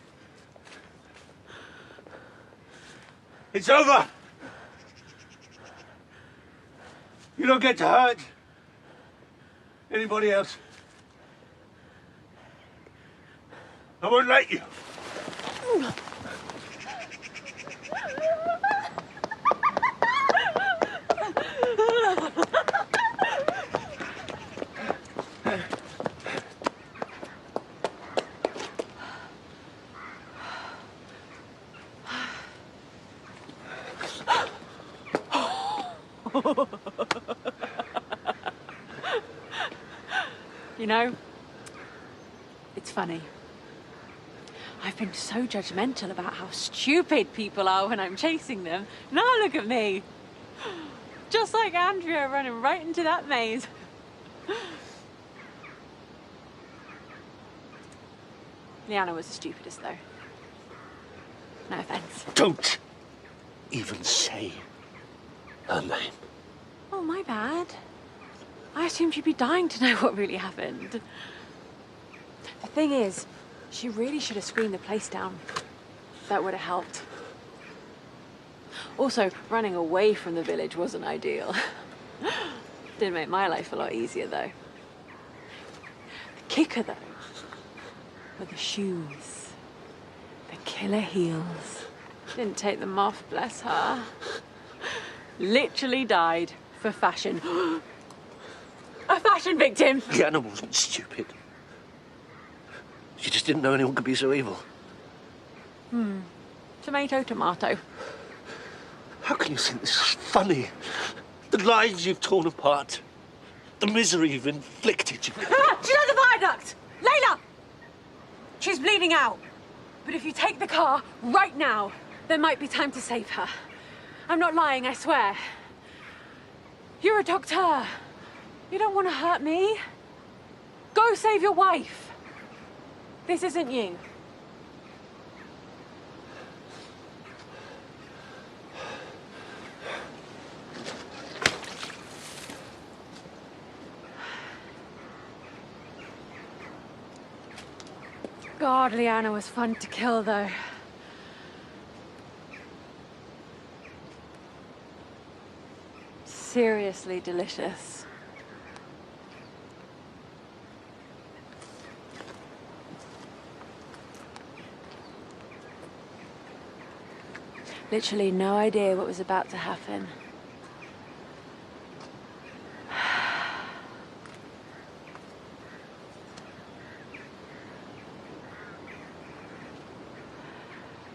It's over. You don't get to hurt anybody else. I won't let you. You know, it's funny. I've been so judgmental about how stupid people are when I'm chasing them. Now look at me. Just like Andrea running right into that maze. Liana was the stupidest, though. No offense. Don't even say her name. Oh, my bad. I assumed you'd be dying to know what really happened. The thing is, she really should have screened the place down. That would have helped. Also, running away from the village wasn't ideal. Did make my life a lot easier, though. The kicker, though, were the shoes. The killer heels. Didn't take them off, bless her. Literally died for fashion. A fashion victim! Liana wasn't stupid. She just didn't know anyone could be so evil. Tomato, tomato. How can you think this is funny? The lives you've torn apart. The misery you've inflicted. She's on the viaduct! Layla! She's bleeding out. But if you take the car right now, there might be time to save her. I'm not lying, I swear. You're a doctor. You don't want to hurt me. Go save your wife. This isn't you. God, Liana was fun to kill, though. seriously delicious. Literally no idea what was about to happen.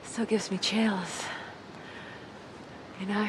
Still gives me chills, you know?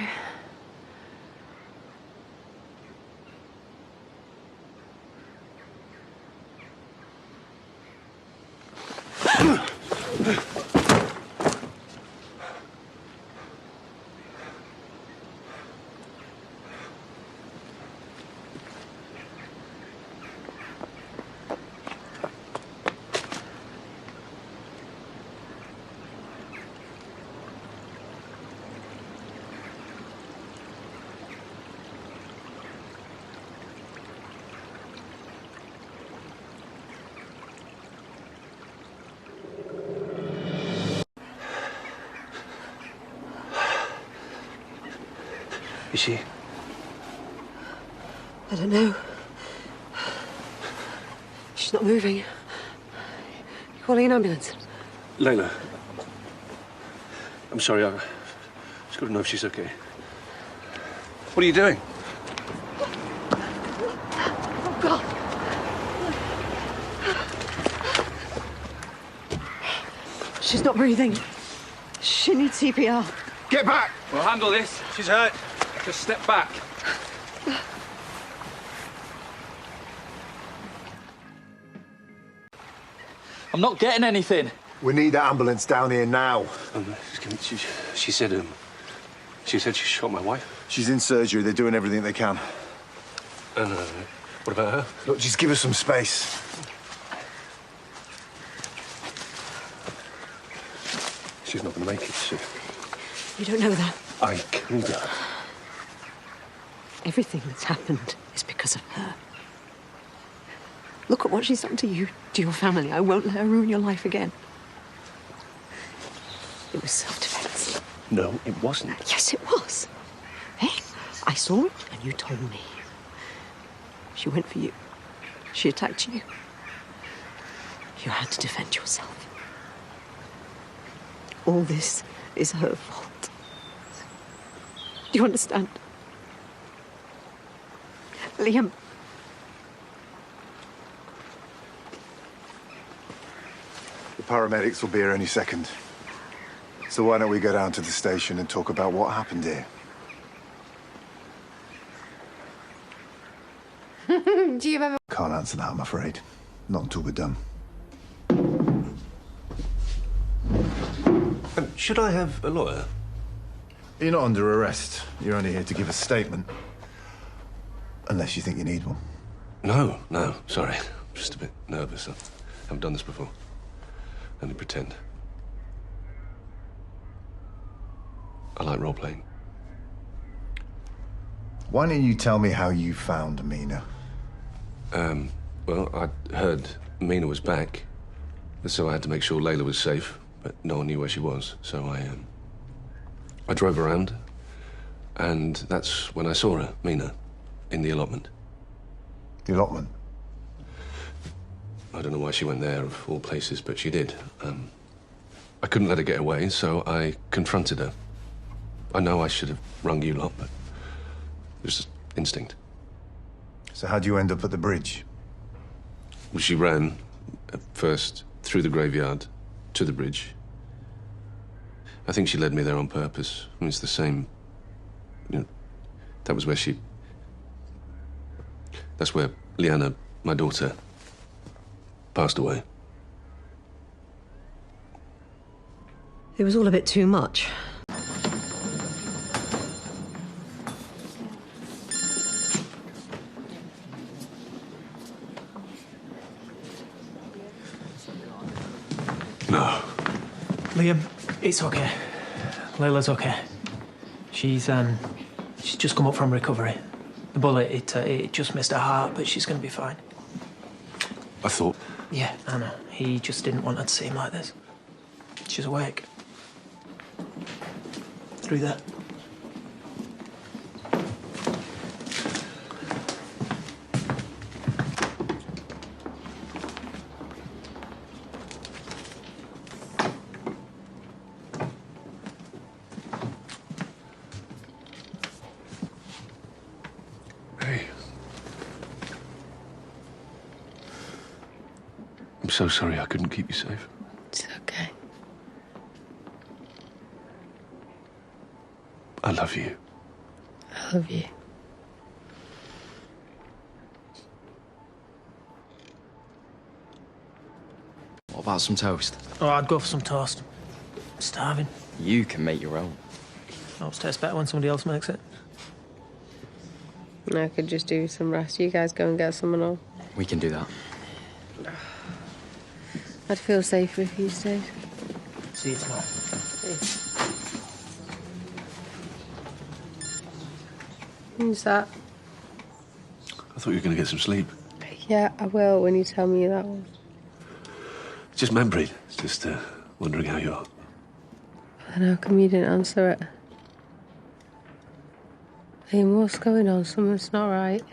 Is she? I don't know. She's not moving. You calling an ambulance? Layla. I'm sorry, I've just got to know if she's okay. What are you doing? Oh, God. She's not breathing. She needs CPR. Get back! We'll handle this. She's hurt. Just step back. I'm not getting anything. We need that ambulance down here now. She said she shot my wife. She's in surgery. They're doing everything they can. And what about her? Look, just give us some space. She's not going to make it, is she? You don't know that. I killed her. Everything that's happened is because of her. Look at what she's done to you, to your family. I won't let her ruin your life again. It was self-defense. No, it wasn't. Yes, it was. Hey, I saw it and you told me. She went for you. She attacked you. You had to defend yourself. All this is her fault. Do you understand? Liam. The paramedics will be here any second. So why don't we go down to the station and talk about what happened here? Do you ever... Can't answer that, I'm afraid. Not until we're done. Should I have a lawyer? You're not under arrest. You're only here to give a statement. Unless you think you need one. No, sorry. I'm just a bit nervous. I haven't done this before. Only pretend. I like role-playing. Why don't you tell me how you found Mina? Well, I'd heard Mina was back, so I had to make sure Layla was safe, but no one knew where she was, so I drove around, and that's when I saw her, Mina, in the allotment. The allotment? I don't know why she went there, of all places, but she did. I couldn't let her get away, so I confronted her. I know I should have rung you lot, but it was just instinct. So how'd you end up at the bridge? Well, she ran, at first, through the graveyard to the bridge. I think she led me there on purpose. I mean, it's the same... You know, that was where she... That's where Leanna, my daughter, passed away. It was all a bit too much. No. Liam, it's okay. Layla's okay. She's just come up from recovery. The bullet, it just missed her heart, but she's going to be fine. I thought... Yeah, I know. He just didn't want her to seem like this. She's awake. Through there. I'm so sorry I couldn't keep you safe. It's okay. I love you. I love you. What about some toast? Oh, I'd go for some toast. I'm starving. You can make your own. Always tastes better when somebody else makes it. I could just do some rest. You guys go and get someone on. We can do that. I'd feel safer if you stayed. See you tonight. Who's that? I thought you were going to get some sleep. Yeah, I will when you tell me who that was. It's just memory. It's just wondering how you are. And how come you didn't answer it? Liam, what's going on? Something's not right.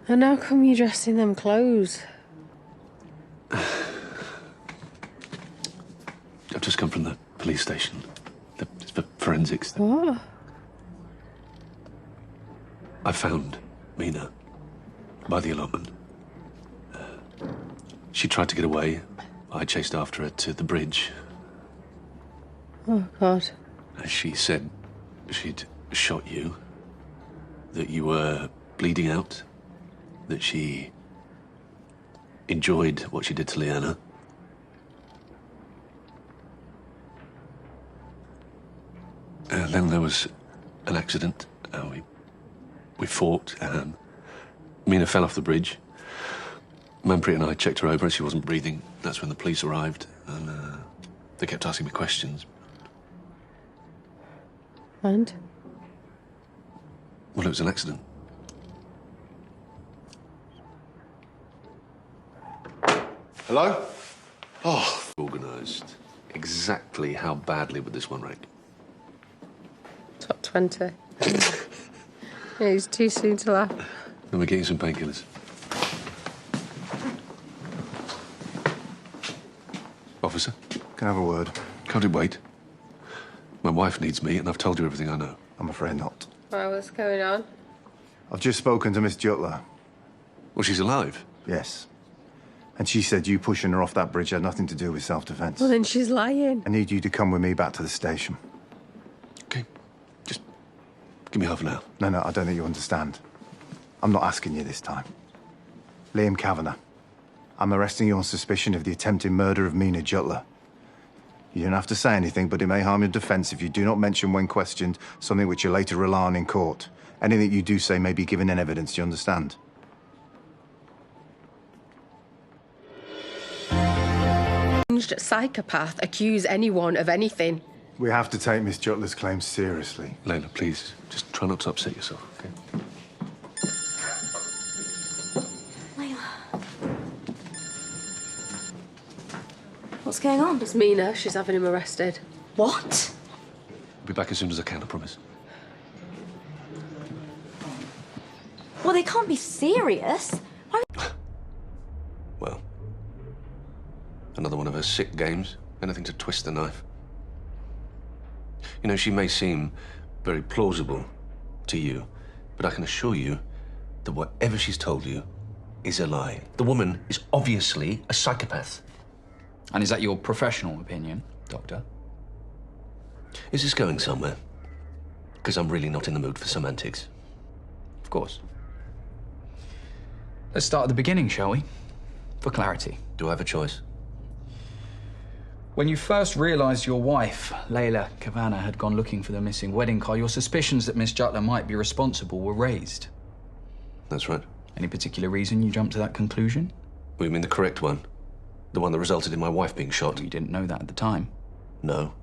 And how come you dressed in them clothes? I've just come from the police station. It's for forensics. What? I found Mina by the allotment. She tried to get away. I chased after her to the bridge. Oh, God. She said she'd shot you, that you were bleeding out, that she enjoyed what she did to Leanna. And then there was an accident. We fought. Mina fell off the bridge. Manpreet and I checked her over and she wasn't breathing. That's when the police arrived and they kept asking me questions. And? Well, it was an accident. Hello? Oh. Organised. Exactly how badly would this one rank? Top 20. Yeah, it's too soon to laugh. Then we're getting some painkillers. Officer? Can I have a word? Can't it wait? My wife needs me, and I've told you everything I know. I'm afraid not. Well, what's going on? I've just spoken to Miss Jutler. Well, she's alive? Yes. And she said you pushing her off that bridge had nothing to do with self-defense. Well, then she's lying. I need you to come with me back to the station. Okay. Just give me half an hour. No, I don't think you understand. I'm not asking you this time. Liam Cavanagh. I'm arresting you on suspicion of the attempted murder of Mina Jutler. You don't have to say anything, but it may harm your defence if you do not mention when questioned something which you later rely on in court. Anything you do say may be given in evidence, do you understand? Psychopath accuse anyone of anything. We have to take Miss Jutler's claims seriously. Layla, please, just try not to upset yourself, okay? What's going on? It's Mina. She's having him arrested. What? I'll be back as soon as I can, I promise. Well, they can't be serious. Well, another one of her sick games. Anything to twist the knife. You know, she may seem very plausible to you, but I can assure you that whatever she's told you is a lie. The woman is obviously a psychopath. And is that your professional opinion, Doctor? Is this going somewhere? Because I'm really not in the mood for semantics. Of course. Let's start at the beginning, shall we? For clarity. Do I have a choice? When you first realised your wife, Layla Cavanagh, had gone looking for the missing wedding car, your suspicions that Miss Jutler might be responsible were raised. That's right. Any particular reason you jumped to that conclusion? Well, you mean the correct one? The one that resulted in my wife being shot? You didn't know that at the time. No.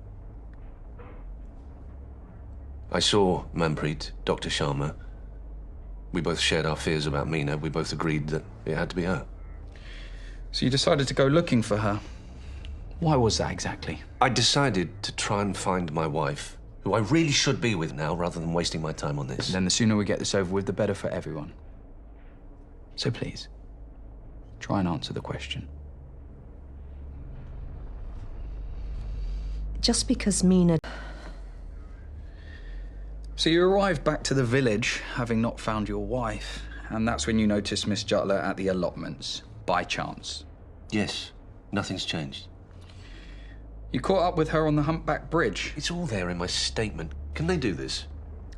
I saw Manpreet, Dr. Sharma. We both shared our fears about Mina. We both agreed that it had to be her. So you decided to go looking for her. Why was that exactly? I decided to try and find my wife, who I really should be with now, rather than wasting my time on this. Then the sooner we get this over with, the better for everyone. So please, try and answer the question. Just because Mina... So you arrived back to the village, having not found your wife, and that's when you noticed Miss Jutler at the allotments. by chance? Yes. Nothing's changed. You caught up with her on the Humpback Bridge. It's all there in my statement. Can they do this?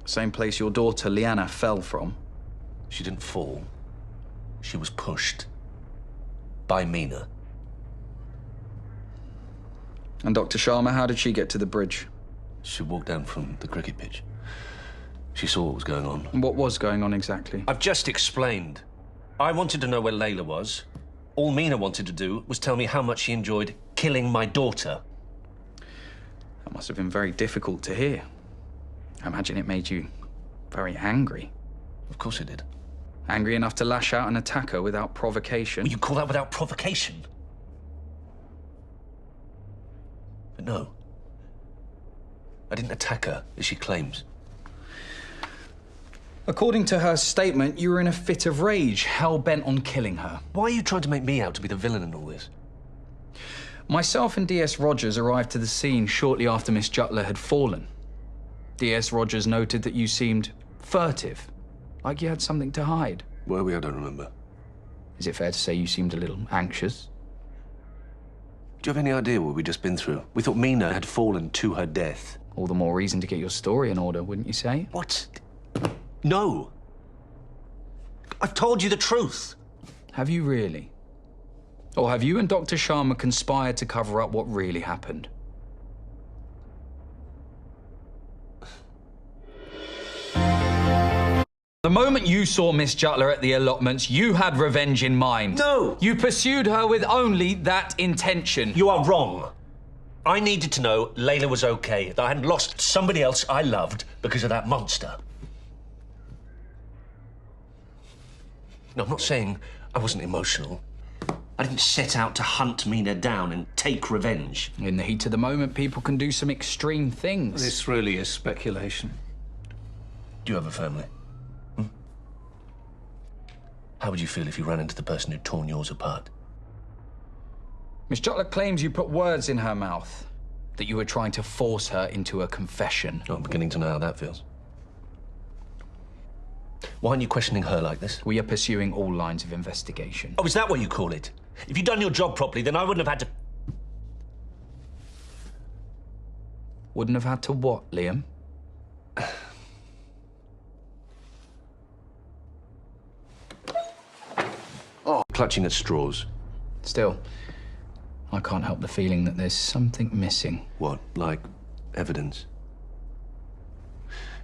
Same place your daughter, Leanna, fell from. She didn't fall. She was pushed. By Mina. And Dr. Sharma, how did she get to the bridge? She walked down from the cricket pitch. She saw what was going on. And what was going on exactly? I've just explained. I wanted to know where Layla was. All Mina wanted to do was tell me how much she enjoyed killing my daughter. That must have been very difficult to hear. I imagine it made you very angry. Of course it did. Angry enough to lash out and attack her without provocation. Well, you call that without provocation? But no. I didn't attack her, as she claims. According to her statement, you were in a fit of rage, hell-bent on killing her. Why are you trying to make me out to be the villain in all this? Myself and D.S. Rogers arrived to the scene shortly after Miss Jutler had fallen. D.S. Rogers noted that you seemed furtive, like you had something to hide. Were we? I don't remember. Is it fair to say you seemed a little anxious? Do you have any idea what we'd just been through? We thought Mina had fallen to her death. All the more reason to get your story in order, wouldn't you say? What? No. I've told you the truth. Have you really? Or have you and Dr. Sharma conspired to cover up what really happened? The moment you saw Miss Jutler at the allotments, you had revenge in mind. No! You pursued her with only that intention. You are wrong. I needed to know Layla was okay, that I hadn't lost somebody else I loved because of that monster. No, I'm not saying I wasn't emotional. I didn't set out to hunt Mina down and take revenge. In the heat of the moment, people can do some extreme things. This really is speculation. Do you have a family? How would you feel if you ran into the person who'd torn yours apart? Miss Jutler claims you put words in her mouth, that you were trying to force her into a confession. Oh, I'm beginning to know how that feels. Why aren't you questioning her like this? We are pursuing all lines of investigation. Oh, is that what you call it? If you'd done your job properly, then I wouldn't have had to... Wouldn't have had to what, Liam? Oh, clutching at straws. Still, I can't help the feeling that there's something missing. What, like evidence?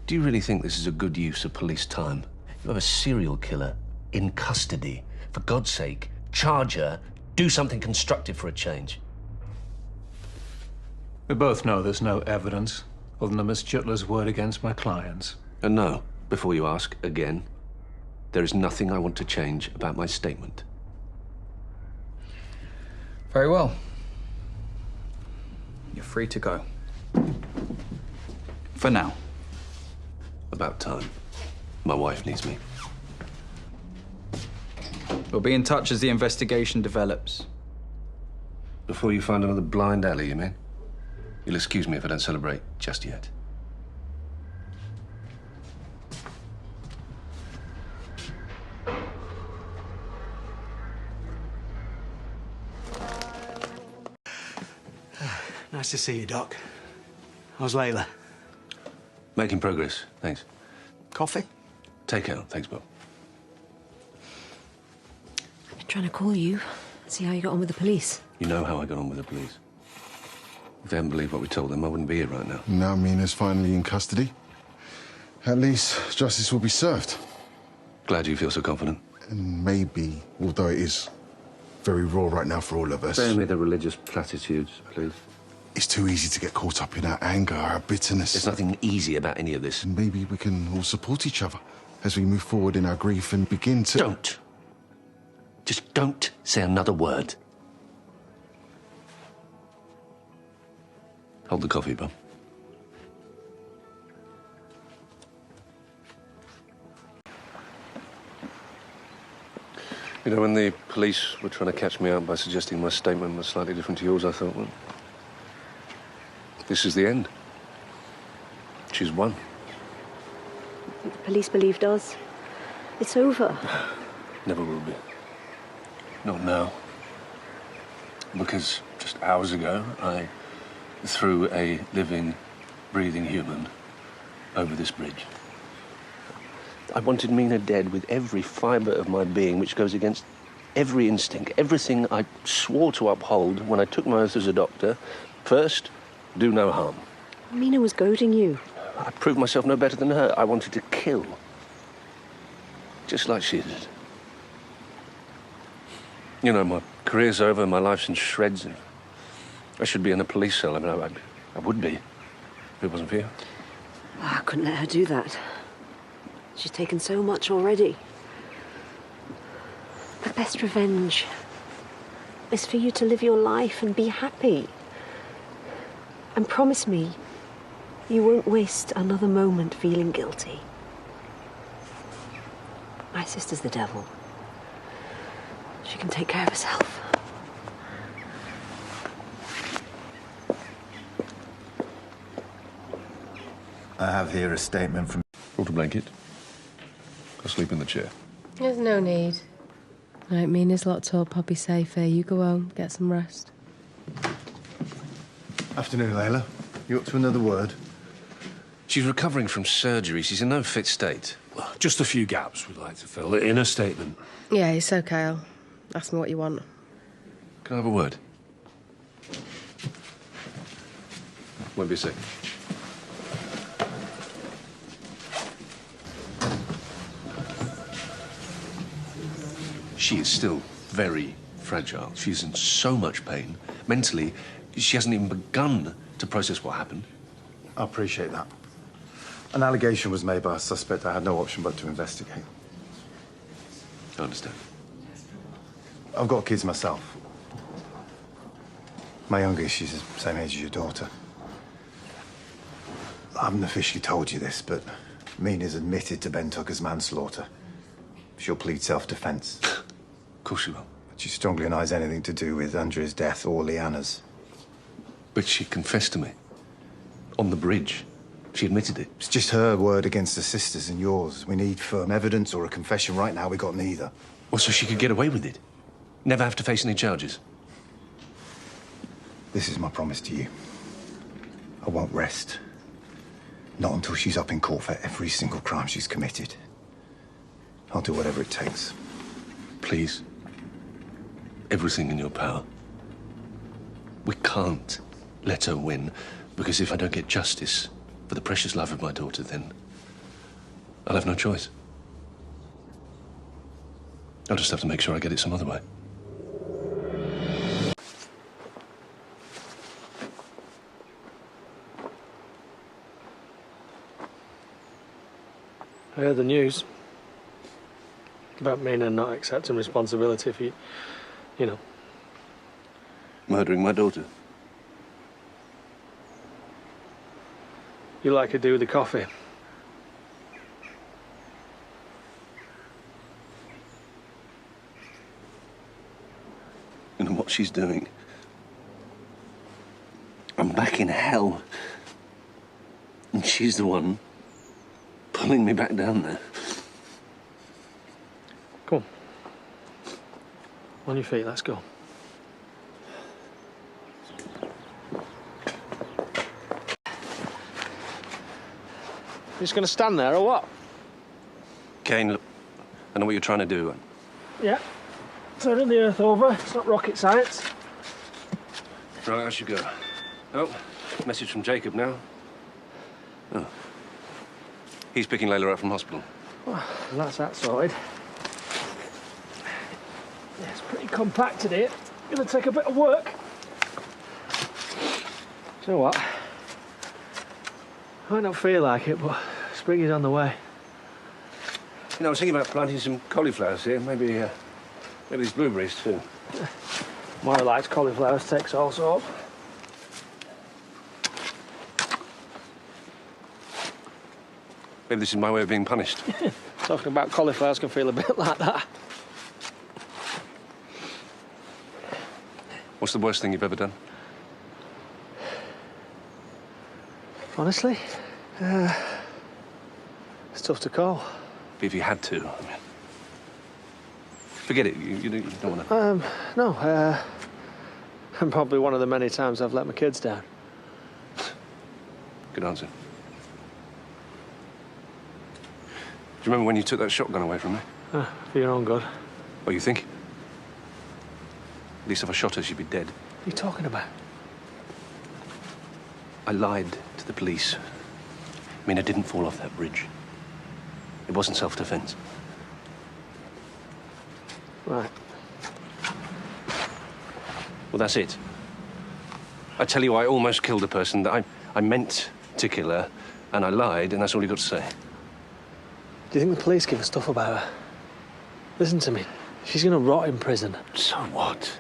Do you really think this is a good use of police time? You have a serial killer in custody. For God's sake, charge her, do something constructive for a change. We both know there's no evidence other than Miss Jutler's word against my clients. And no, before you ask again, there is nothing I want to change about my statement. Very well. You're free to go. For now. About time. My wife needs me. We'll be in touch as the investigation develops. Before you find another blind alley, you mean? You'll excuse me if I don't celebrate just yet. Nice to see you, Doc. How's Layla? Making progress, thanks. Coffee? Take out, thanks, Bob. Been trying to call you, see how you got on with the police. You know how I got on with the police. If they hadn't believed what we told them, I wouldn't be here right now. Now Mina's finally in custody. At least justice will be served. Glad you feel so confident. And maybe, although it is very raw right now for all of us... Spare me the religious platitudes, please. It's too easy to get caught up in our anger, our bitterness. There's nothing easy about any of this. And maybe we can all support each other as we move forward in our grief and begin to... Don't. Just don't say another word. Hold the coffee, Bob. You know, when the police were trying to catch me out by suggesting my statement was slightly different to yours, I thought, well, this is the end. She's won. The police believed us. It's over. Never will be. Not now. Because just hours ago, I threw a living, breathing human over this bridge. I wanted Mina dead with every fibre of my being, which goes against every instinct, everything I swore to uphold when I took my oath as a doctor. First, do no harm. Mina was goading you. I proved myself no better than her. I wanted to kill. Just like she did. You know, my career's over, my life's in shreds. And I should be in a police cell. I mean, I would be if it wasn't for you. Oh, I couldn't let her do that. She's taken so much already. The best revenge is for you to live your life and be happy. And promise me you won't waste another moment feeling guilty. My sister's the devil. She can take care of herself. I have here a statement from... Brought a blanket. I'll sleep in the chair. There's no need. Right, Mina's locked up. I'll be safe here. You go home, get some rest. Afternoon, Layla. You up to another word? She's recovering from surgery. She's in no fit state. Well, just a few gaps we'd like to fill in a statement. Yeah, it's okay. I'll ask me what you want. Can I have a word? Won't be a second. She is still very fragile. She's in so much pain. Mentally, she hasn't even begun to process what happened. I appreciate that. An allegation was made by a suspect. I had no option but to investigate. I understand. I've got kids myself. My youngest, she's the same age as your daughter. I haven't officially told you this, but Mina's admitted to Ben Tucker's manslaughter. She'll plead self-defense. Of course she will. But she strongly denies anything to do with Andrea's death or Leanna's. But she confessed to me. On the bridge. She admitted it. It's just her word against her sister's and yours. We need firm evidence or a confession. Right now, we got neither. Well, so she could get away with it? Never have to face any charges? This is my promise to you. I won't rest. Not until she's up in court for every single crime she's committed. I'll do whatever it takes. Please. Everything in your power. We can't let her win, because if I don't get justice for the precious life of my daughter, then I'll have no choice. I'll just have to make sure I get it some other way. I heard the news about Mina not accepting responsibility for, you know. Murdering my daughter. You like I do with the coffee. And what she's doing. I'm back in hell. And she's the one pulling me back down there. Come on. On your feet, let's go. You just gonna stand there or what? Kane, look, I know what you're trying to do. Yeah. Turning the earth over. It's not rocket science. Right, I should go. Oh, message from Jacob now. Oh. He's picking Layla up from hospital. Well, that's that sorted. Yeah, it's pretty compacted here. Gonna take a bit of work. You know what? I might not feel like it, but spring is on the way. You know, I was thinking about planting some cauliflowers here. Maybe these blueberries too. Moira likes cauliflowers, takes all sorts. Maybe this is my way of being punished. Talking about cauliflowers can feel a bit like that. What's the worst thing you've ever done? Honestly, it's tough to call. If you had to, I mean. Forget it. You don't want to... No, and probably one of the many times I've let my kids down. Good answer. Do you remember when you took that shotgun away from me? For your own good. What you think? At least if I shot her, she'd be dead. What are you talking about? I lied to the police. Mina didn't fall off that bridge. It wasn't self-defense. Right. Well, that's it. I tell you, I almost killed a person that I meant to kill her, and I lied, and that's all you got to say. Do you think the police give a stuff about her? Listen to me. She's gonna rot in prison. So what?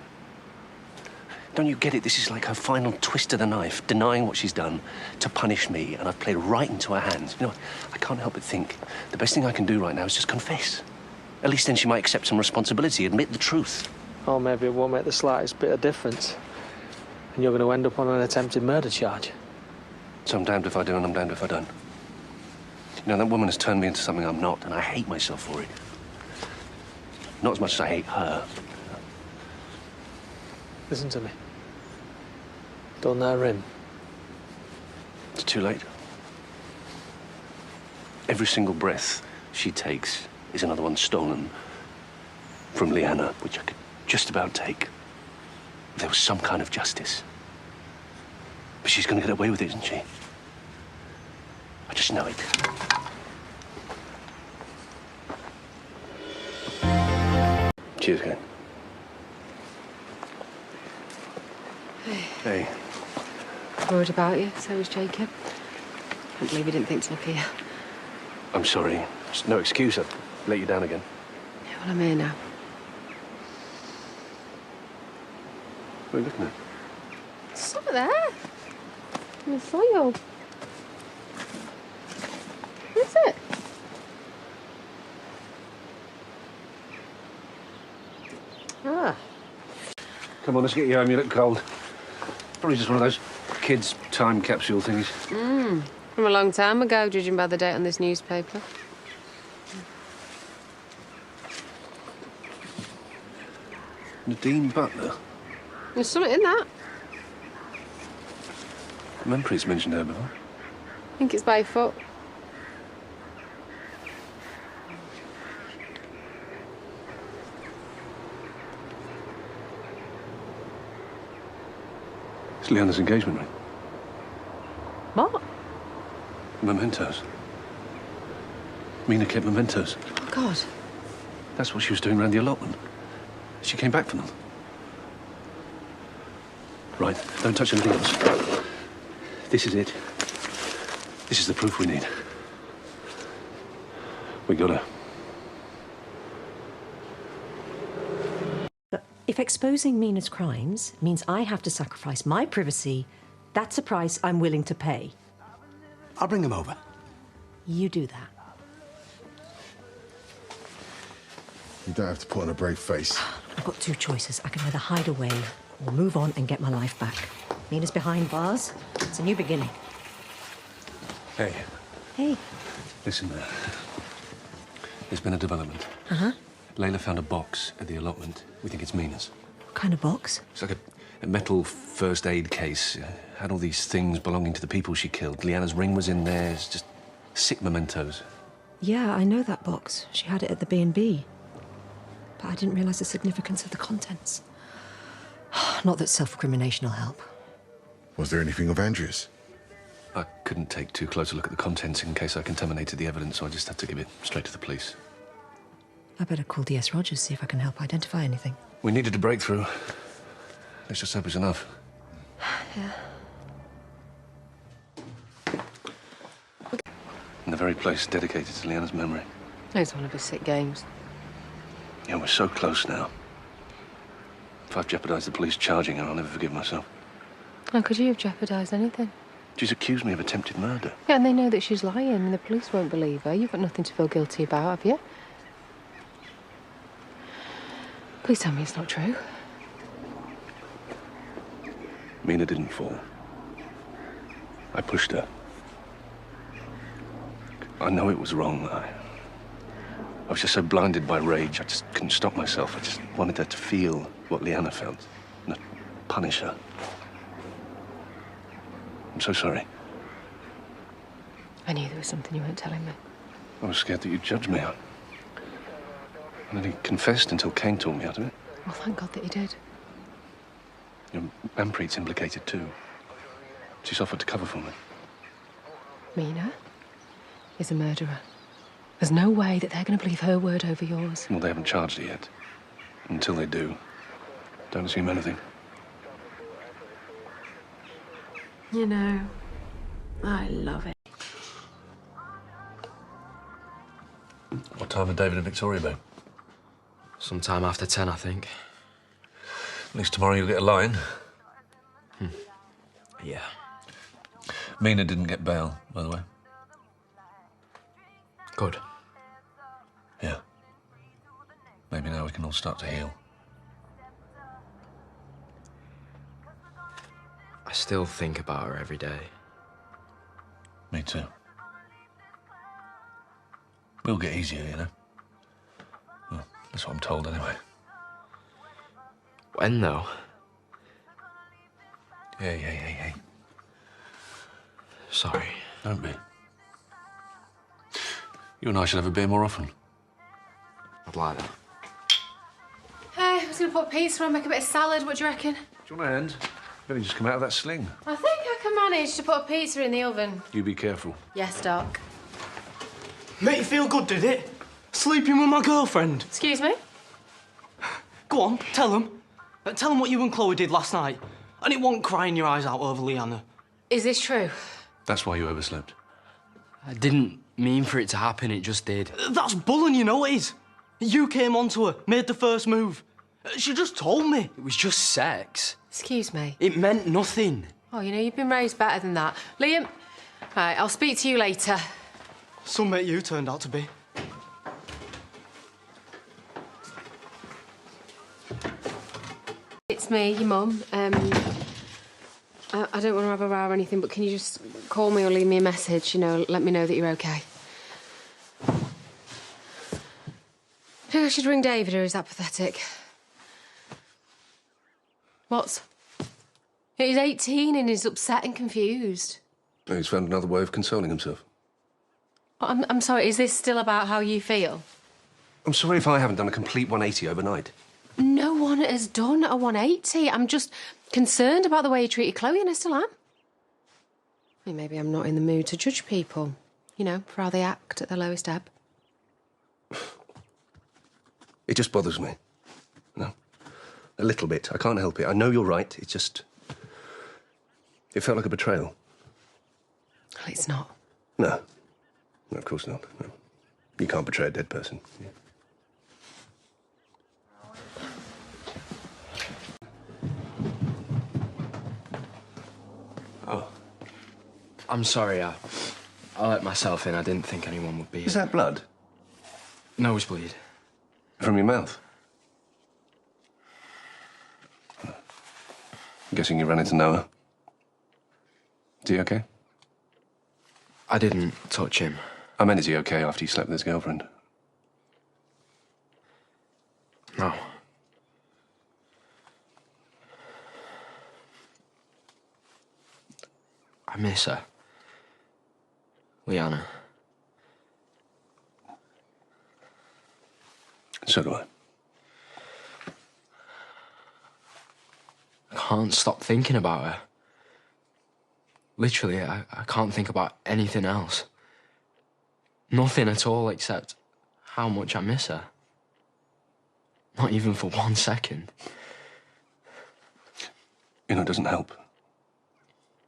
Don't you get it? This is like her final twist of the knife, denying what she's done to punish me, and I've played right into her hands. You know, I can't help but think the best thing I can do right now is just confess. At least then she might accept some responsibility, admit the truth. Or maybe it won't make the slightest bit of difference. And you're going to end up on an attempted murder charge. So I'm damned if I do and I'm damned if I don't. You know, that woman has turned me into something I'm not, and I hate myself for it. Not as much as I hate her. Listen to me. Don't let her in. It's too late. Every single breath she takes is another one stolen from Leanna, which I could just about take. If there was some kind of justice. But she's going to get away with it, isn't she? I just know it. Cheers, Ken. Hey. Worried about you, so was Jacob. Can't believe he didn't think to look here. I'm sorry. It's no excuse. I'd let you down again. Yeah, well, I'm here now. What are you looking at? It's over there. In the soil. What is it? Ah. Come on, let's get you home. You look cold. Probably just one of those kids' time capsule things. From a long time ago, judging by the date on this newspaper. Nadine Butler. There's something in that. Memphrey's mentioned her before. I think it's by foot. It's Leanna's engagement ring. What? Mementos. Mina kept mementos. Oh, God. That's what she was doing around the allotment. She came back for them. Right, don't touch anything else. This is it. This is the proof we need. We got her. If exposing Mina's crimes means I have to sacrifice my privacy, that's a price I'm willing to pay. I'll bring him over. You do that. You don't have to put on a brave face. I've got two choices. I can either hide away or move on and get my life back. Mina's behind bars. It's a new beginning. Hey. Hey. Listen, there's been a development. Uh-huh. Layla found a box at the allotment. We think it's Mina's. What kind of box? It's like a metal first aid case. Had all these things belonging to the people she killed. Leanna's ring was in there. It's just sick mementos. Yeah, I know that box. She had it at the B&B. But I didn't realise the significance of the contents. Not that self-incrimination will help. Was there anything of Andrea's? I couldn't take too close a look at the contents in case I contaminated the evidence, so I just had to give it straight to the police. I better call DS Rogers, see if I can help identify anything. We needed a breakthrough. Let's just hope it's enough. Yeah. In the very place dedicated to Leanna's memory. It's one of his sick games. Yeah, we're so close now. If I've jeopardized the police charging her, I'll never forgive myself. How could you have jeopardised anything? She's accused me of attempted murder. Yeah, and they know that she's lying and the police won't believe her. You've got nothing to feel guilty about, have you? Please tell me it's not true. Mina didn't fall. I pushed her. I know it was wrong. I was just so blinded by rage, I just couldn't stop myself. I just wanted her to feel what Leanna felt, not punish her. I'm so sorry. I knew there was something you weren't telling me. I was scared that you'd judge me. I nearly confessed until Kane talked me out of it. Well, thank God that you did. Your Manpreet's implicated too. She's offered to cover for me. Mina is a murderer. There's no way that they're going to believe her word over yours. Well, they haven't charged her yet. Until they do, don't assume anything. You know, I love it. What time are David and Victoria be? Sometime after 10, I think. At least tomorrow you'll get a line. Yeah. Mina didn't get bail, by the way. Good. Yeah. Maybe now we can all start to heal. I still think about her every day. Me too. We'll get easier, you know. Well, that's what I'm told, anyway. When, though? Hey. Sorry. Don't be. You and I should have a beer more often. I'd like that. Hey, I was going to put pizza on, make a bit of salad. What do you reckon? Do you want a hand? You've only just come out of that sling. I think I can manage to put a pizza in the oven. You be careful. Yes, Doc. Made you feel good, did it? Sleeping with my girlfriend. Excuse me? Go on, tell them. Tell them what you and Chloe did last night. And it won't crying your eyes out over Leanna. Is this true? That's why you overslept. I didn't mean for it to happen, it just did. That's bullying, you know it is. You came onto her, made the first move. She just told me. It was just sex. Excuse me? It meant nothing. Oh, you know, you've been raised better than that. Liam, right, I'll speak to you later. Some mate you turned out to be. It's me, your mum. I don't want to have a row or anything, but can you just call me or leave me a message, you know, let me know that you're okay. Do you think I should ring David, or is that pathetic? What? He's 18 and he's upset and confused. He's found another way of consoling himself. I'm sorry, is this still about how you feel? I'm sorry if I haven't done a complete 180 overnight. No one has done a 180. I'm just concerned about the way you treated Chloe, and I still am. I mean, maybe I'm not in the mood to judge people, you know, for how they act at their lowest ebb. It just bothers me. No. A little bit. I can't help it. I know you're right. It just... It felt like a betrayal. Well, it's not. No. No, of course not. No. You can't betray a dead person. Yeah. Oh. I'm sorry, I let myself in. I didn't think anyone would be... Is that blood? Nosebleed. From your mouth? I'm guessing you ran into Noah. Is he okay? I didn't touch him. I meant, is he okay after he slept with his girlfriend? No. I miss her. Leanna. So do I. I can't stop thinking about her. Literally, I can't think about anything else. Nothing at all except how much I miss her. Not even for 1 second. You know, it doesn't help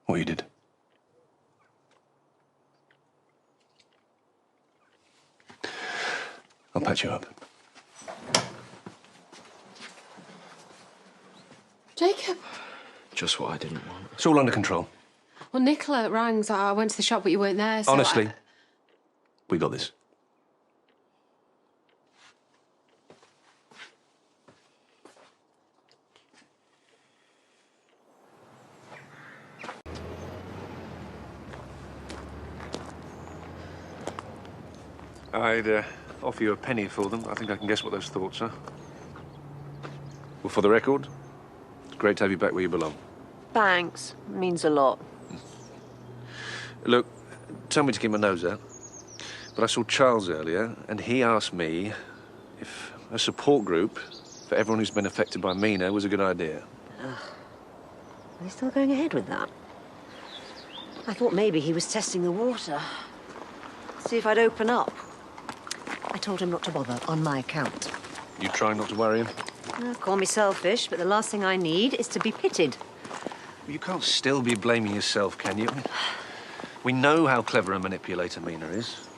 what you did. I'll patch you up. Jacob. Just what I didn't want. It's all under control. Well, Nicola rang, so I went to the shop, but you weren't there, so Honestly, we got this. I'd offer you a penny for them, I think I can guess what those thoughts are. Well, for the record, it's great to have you back where you belong. Thanks. Means a lot. Look, tell me to keep my nose out, but I saw Charles earlier, and he asked me if a support group for everyone who's been affected by Mina was a good idea. Are they still going ahead with that? I thought maybe he was testing the water. See if I'd open up. I told him not to bother, on my account. You trying not to worry him? Call me selfish, but the last thing I need is to be pitied. You can't still be blaming yourself, can you? We know how clever a manipulator Mina is.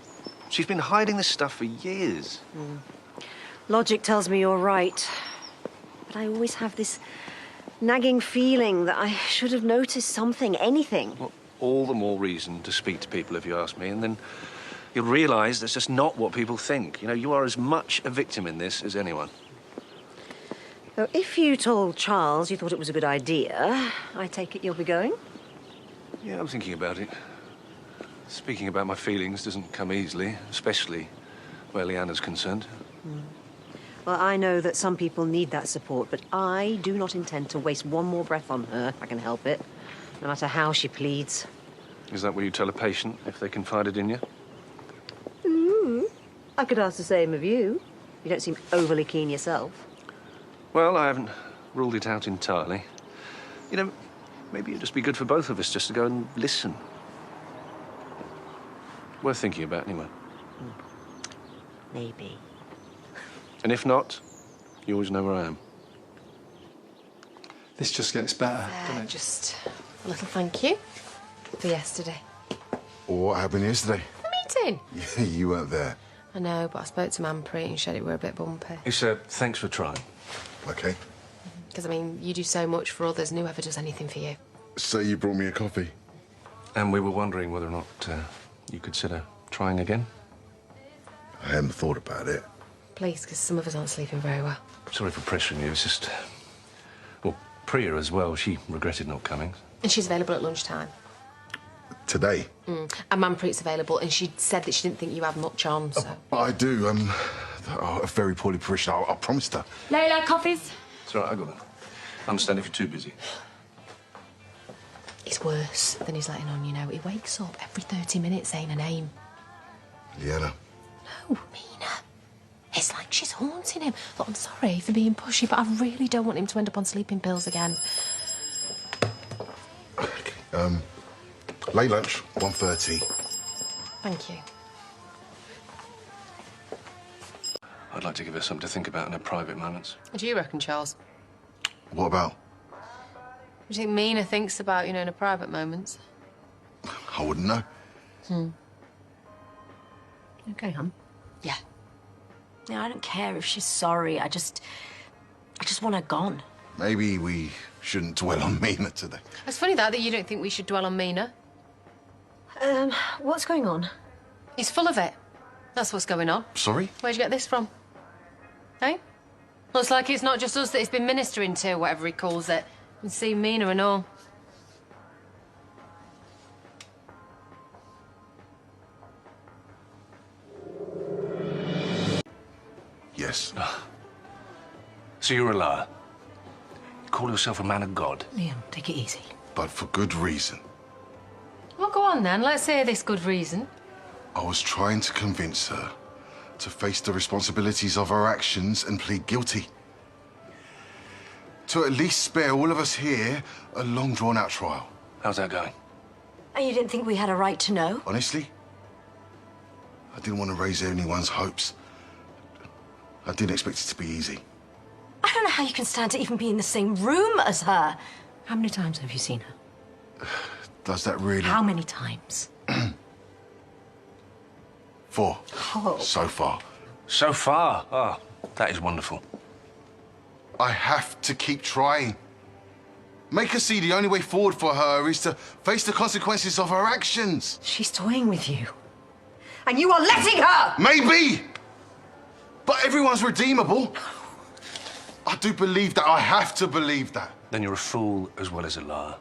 She's been hiding this stuff for years. Logic tells me you're right. But I always have this nagging feeling that I should have noticed something, anything. Well, all the more reason to speak to people, if you ask me, and then you'll realise that's just not what people think. You know, you are as much a victim in this as anyone. So if you told Charles you thought it was a good idea, I take it you'll be going? Yeah, I'm thinking about it. Speaking about my feelings doesn't come easily, especially where Leanna's concerned. Well, I know that some people need that support, but I do not intend to waste one more breath on her, if I can help it, no matter how she pleads. Is that what you tell a patient if they confided in you? I could ask the same of you. You don't seem overly keen yourself. Well, I haven't ruled it out entirely. You know, maybe it'd just be good for both of us just to go and listen. Worth thinking about, anyway. Maybe. And if not, you always know where I am. This just gets better, doesn't it? Just a little thank you for yesterday. What happened yesterday? Meeting. Yeah, you weren't there. I know, but I spoke to Manpreet and said it were a bit bumpy. He said, thanks for trying. Okay. Because, I mean, you do so much for others, and who ever does anything for you? So you brought me a coffee? And we were wondering whether or not you consider trying again. I hadn't thought about it. Please, because some of us aren't sleeping very well. Sorry for pressuring you, it's just... Well, Priya as well, she regretted not coming. And she's available at lunchtime. Today? And Manpreet's available, and she said that she didn't think you had much on, so... But I do. A very poorly parishioner. I promised her. Layla, coffees? It's all right, I got them. I understand if you're too busy. It's worse than he's letting on, you know. He wakes up every 30 minutes saying a name. Leanna. No, Mina. It's like she's haunting him. Look, I'm sorry for being pushy, but I really don't want him to end up on sleeping pills again. Okay, late lunch, 1:30. Thank you. I'd like to give her something to think about in her private moments. What do you reckon, Charles? What about? What do you think Mina thinks about, you know, in her private moments? I wouldn't know. Okay, hon. Yeah. Yeah, I don't care if she's sorry. I just want her gone. Maybe we shouldn't dwell on Mina today. It's funny that you don't think we should dwell on Mina. What's going on? He's full of it. That's what's going on. Sorry? Where'd you get this from? Hey? Looks like it's not just us that he's been ministering to, whatever he calls it. And see Mina and all. Yes. So you're a liar? You call yourself a man of God? Liam, take it easy. But for good reason. Well, go on then. Let's hear this good reason. I was trying to convince her to face the responsibilities of her actions and plead guilty. To at least spare all of us here a long, drawn-out trial. How's that going? And you didn't think we had a right to know? Honestly, I didn't want to raise anyone's hopes. I didn't expect it to be easy. I don't know how you can stand to even be in the same room as her. How many times have you seen her? Does that really... How many times? 4. Oh. So far. So far? Oh, that is wonderful. I have to keep trying. Make her see the only way forward for her is to face the consequences of her actions. She's toying with you. And you are letting her! Maybe! But everyone's redeemable. I do believe that. I have to believe that. Then you're a fool as well as a liar.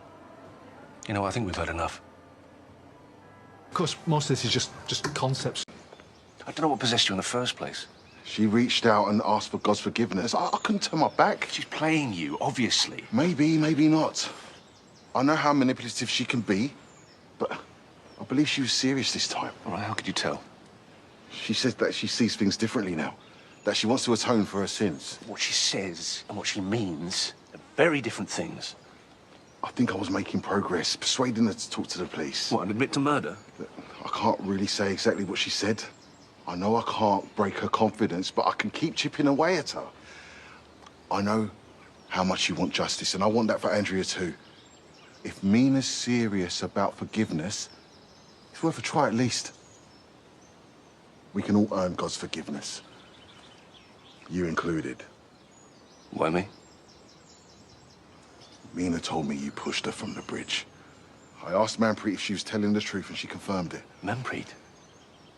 You know, I think we've had enough. Of course, most of this is just concepts. I don't know what possessed you in the first place. She reached out and asked for God's forgiveness. I couldn't turn my back. She's playing you, obviously. Maybe, maybe not. I know how manipulative she can be, but I believe she was serious this time. All right, how could you tell? She says that she sees things differently now, that she wants to atone for her sins. What she says and what she means are very different things. I think I was making progress, persuading her to talk to the police. What, and admit to murder? I can't really say exactly what she said. I know I can't break her confidence, but I can keep chipping away at her. I know how much you want justice, and I want that for Andrea too. If Mina's serious about forgiveness, it's worth a try at least. We can all earn God's forgiveness. You included. Why me? Mina told me you pushed her from the bridge. I asked Manpreet if she was telling the truth, and she confirmed it. Manpreet?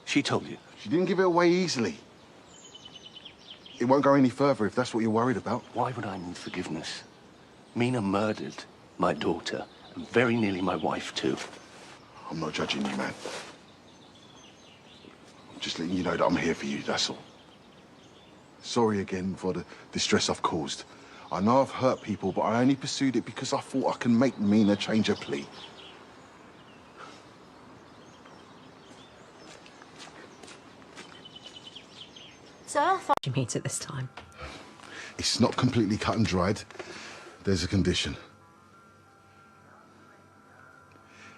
She told you? She didn't give it away easily. It won't go any further if that's what you're worried about. Why would I need forgiveness? Mina murdered my daughter, and very nearly my wife too. I'm not judging you, man. I'm just letting you know that I'm here for you, that's all. Sorry again for the distress I've caused. I know I've hurt people, but I only pursued it because I thought I can make Mina change her plea. So I thought you meet at this time. It's not completely cut and dried. There's a condition.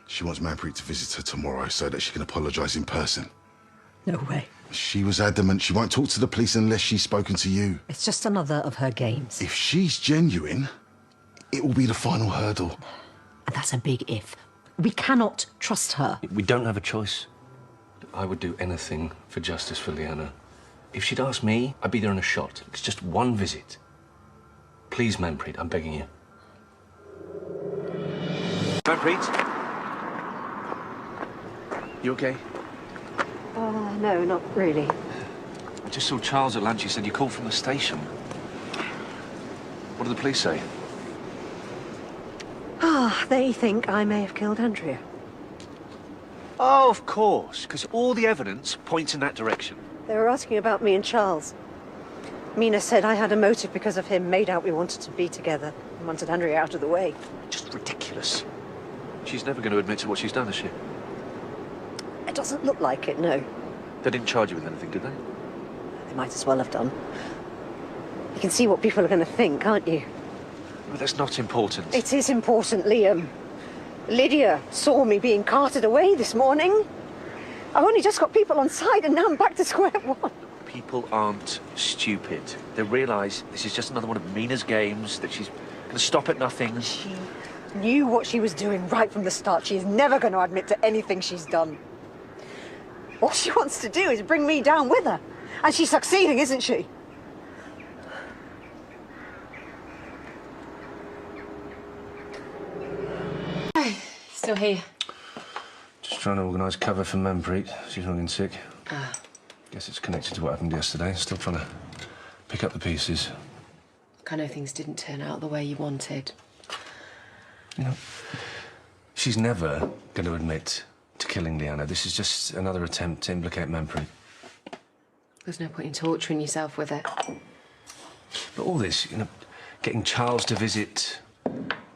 She wants Manpreet to visit her tomorrow so that she can apologise in person. No way. She was adamant she won't talk to the police unless she's spoken to you. It's just another of her games. If she's genuine, it will be the final hurdle. And that's a big if. We cannot trust her. We don't have a choice. I would do anything for justice for Leanna. If she'd asked me, I'd be there in a shot. It's just one visit. Please, Manpreet, I'm begging you. Manpreet? You okay? No, not really. I just saw Charles at lunch. He said you called from the station. What did the police say? They think I may have killed Andrea. Oh, of course, because all the evidence points in that direction. They were asking about me and Charles. Mina said I had a motive because of him, made out we wanted to be together, and wanted Andrea out of the way. Just ridiculous. She's never going to admit to what she's done, is she? It doesn't look like it, no. They didn't charge you with anything, did they? They might as well have done. You can see what people are going to think, can't you? Well, that's not important. It is important, Liam. Lydia saw me being carted away this morning. I've only just got people on side and now I'm back to square one. People aren't stupid. They realise this is just another one of Mina's games, that she's going to stop at nothing. She knew what she was doing right from the start. She is never going to admit to anything she's done. All she wants to do is bring me down with her. And she's succeeding, isn't she? Still here. Just trying to organise cover for Manpreet. She's not in sick. Guess it's connected to what happened yesterday. Still trying to pick up the pieces. I know things didn't turn out the way you wanted. You know, she's never going to admit to killing Leanna. This is just another attempt to implicate Manpreet. There's no point in torturing yourself with it. But all this, you know, getting Charles to visit,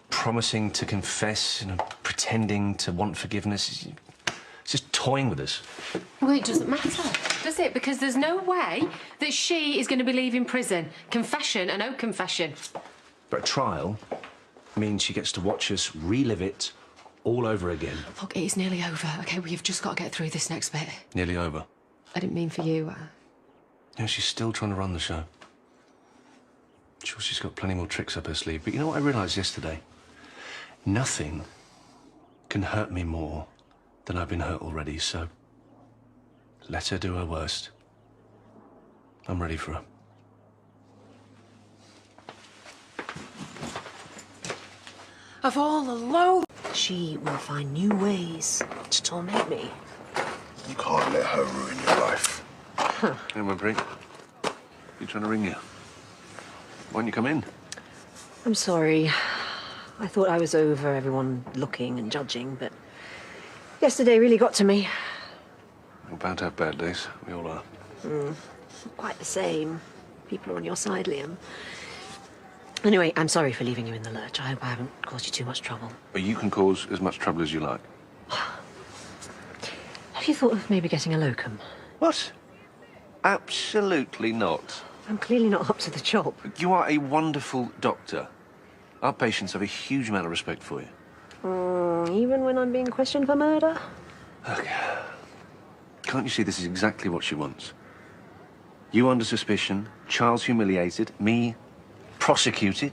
promising to confess, you know, pretending to want forgiveness, it's just toying with us. Well, it doesn't matter, does it? Because there's no way that she is going to be leaving prison. Confession or no confession. But a trial means she gets to watch us relive it all over again. Look, it is nearly over, OK? We've just got to get through this next bit. Nearly over. I didn't mean for you. Yeah, she's still trying to run the show. Sure, she's got plenty more tricks up her sleeve. But you know what I realised yesterday? Nothing can hurt me more than I've been hurt already, so let her do her worst. I'm ready for her. Of all the low... She will find new ways to torment me. You can't let her ruin your life. Hey, Manpreet. You trying to ring you? Why don't you come in? I'm sorry. I thought I was over everyone looking and judging, but yesterday really got to me. We're bound to have bad days. We all are. Not quite the same. People are on your side, Liam. Anyway, I'm sorry for leaving you in the lurch. I hope I haven't caused you too much trouble. But you can cause as much trouble as you like. Have you thought of maybe getting a locum? What? Absolutely not. I'm clearly not up to the job. You are a wonderful doctor. Our patients have a huge amount of respect for you. Even when I'm being questioned for murder? Okay. Can't you see this is exactly what she wants? You under suspicion, Charles humiliated, me prosecuted.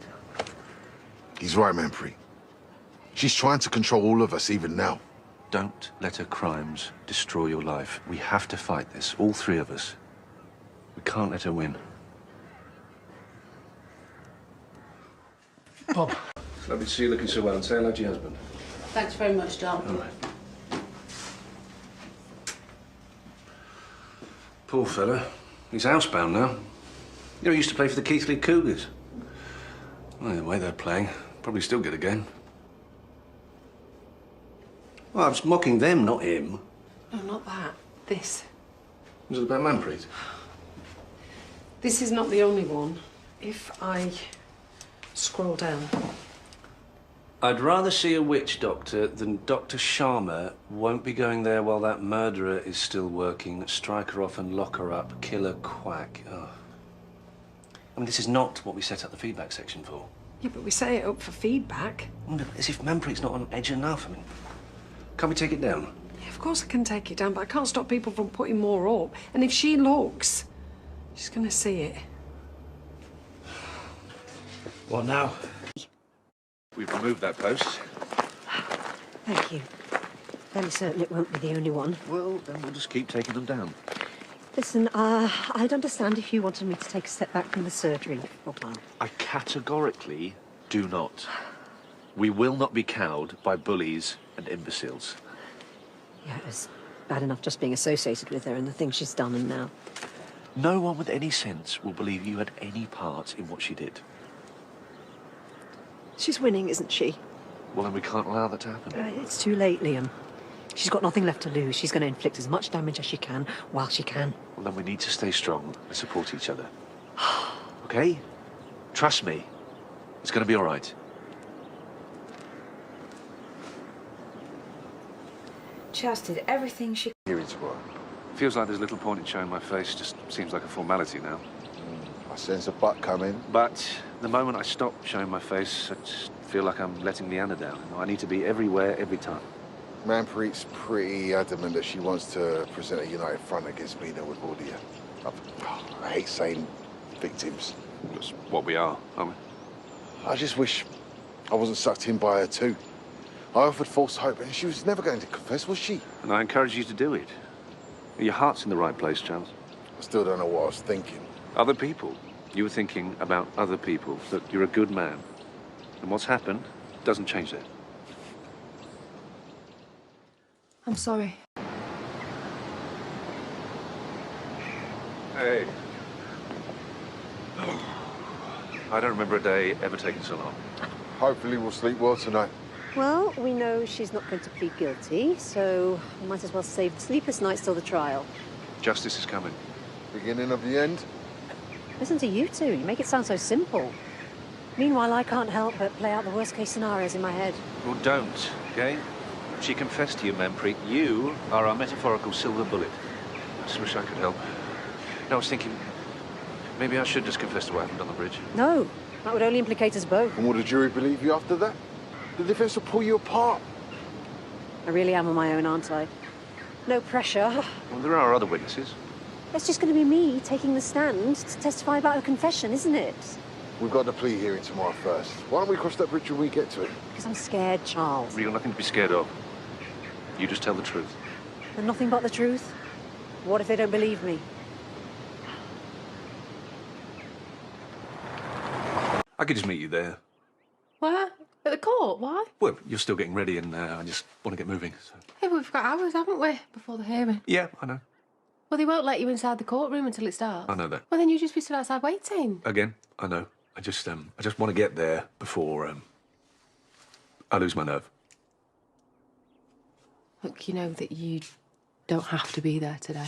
He's right, Manpreet. She's trying to control all of us, even now. Don't let her crimes destroy your life. We have to fight this, all three of us. We can't let her win. Bob. It's lovely to see you looking so well, and say hello to your husband. Thanks very much, Dom. All right. Poor fella. He's housebound now. You know, he used to play for the Keighley Cougars. Well, the way they're playing, probably still get a game. Well, I was mocking them, not him. No, not that. This. Was it about Manpreet? This is not the only one. If I scroll down. I'd rather see a witch doctor than Dr. Sharma won't be going there while that murderer is still working. Strike her off and lock her up. Killer quack. Oh. I mean, this is not what we set up the feedback section for. Yeah, but we set it up for feedback. As if Manpreet's not on edge enough. I mean, can't we take it down? Yeah, of course I can take it down, but I can't stop people from putting more up. And if she looks, she's gonna see it. What now? We've removed that post. Thank you. Fairly certain it won't be the only one. Well, then we'll just keep taking them down. Listen, I'd understand if you wanted me to take a step back from the surgery for a while. I categorically do not. We will not be cowed by bullies and imbeciles. Yeah, it was bad enough just being associated with her and the things she's done, and now. No one with any sense will believe you had any part in what she did. She's winning, isn't she? Well, then we can't allow that to happen. It's too late, Liam. She's got nothing left to lose. She's going to inflict as much damage as she can while she can. Well, then we need to stay strong and support each other. Okay? Trust me. It's going to be all right. Chas did everything she... Here it's tomorrow. Feels like there's little point in showing my face. Just seems like a formality now. I sense a butt coming. But the moment I stop showing my face, I just feel like I'm letting Leanna down. You know, I need to be everywhere, every time. Manpreet's pretty adamant that she wants to present a united front against Mina with Claudia. I hate saying victims. That's what we are, aren't we? I just wish I wasn't sucked in by her too. I offered false hope and she was never going to confess, was she? And I encourage you to do it. Your heart's in the right place, Charles. I still don't know what I was thinking. Other people. You were thinking about other people, that you're a good man. And what's happened doesn't change that. I'm sorry. Hey. I don't remember a day ever taking so long. Hopefully we'll sleep well tonight. Well, we know she's not going to plead guilty, so we might as well save the sleepless nights till the trial. Justice is coming. Beginning of the end? Listen to you two. You make it sound so simple. Meanwhile, I can't help but play out the worst-case scenarios in my head. Well, don't, okay? She confessed to you, Manpreet. You are our metaphorical silver bullet. I just wish I could help. I was thinking, maybe I should just confess to what happened on the bridge. No, that would only implicate us both. And will the jury believe you after that? The defense will pull you apart. I really am on my own, aren't I? No pressure. Well, there are other witnesses. It's just going to be me taking the stand to testify about her confession, isn't it? We've got the plea hearing tomorrow first. Why don't we cross that bridge when we get to it? Because I'm scared, Charles. You've got nothing to be scared of. You just tell the truth. And nothing but the truth? What if they don't believe me? I could just meet you there. Where? At the court? Why? Well, you're still getting ready and I just want to get moving. So. Hey, we've got hours, haven't we, before the hearing? Yeah, I know. Well, they won't let you inside the courtroom until it starts. I know that. Well, then you just be stood outside waiting. Again, I know. I just want to get there before I lose my nerve. Look, you know that you don't have to be there today.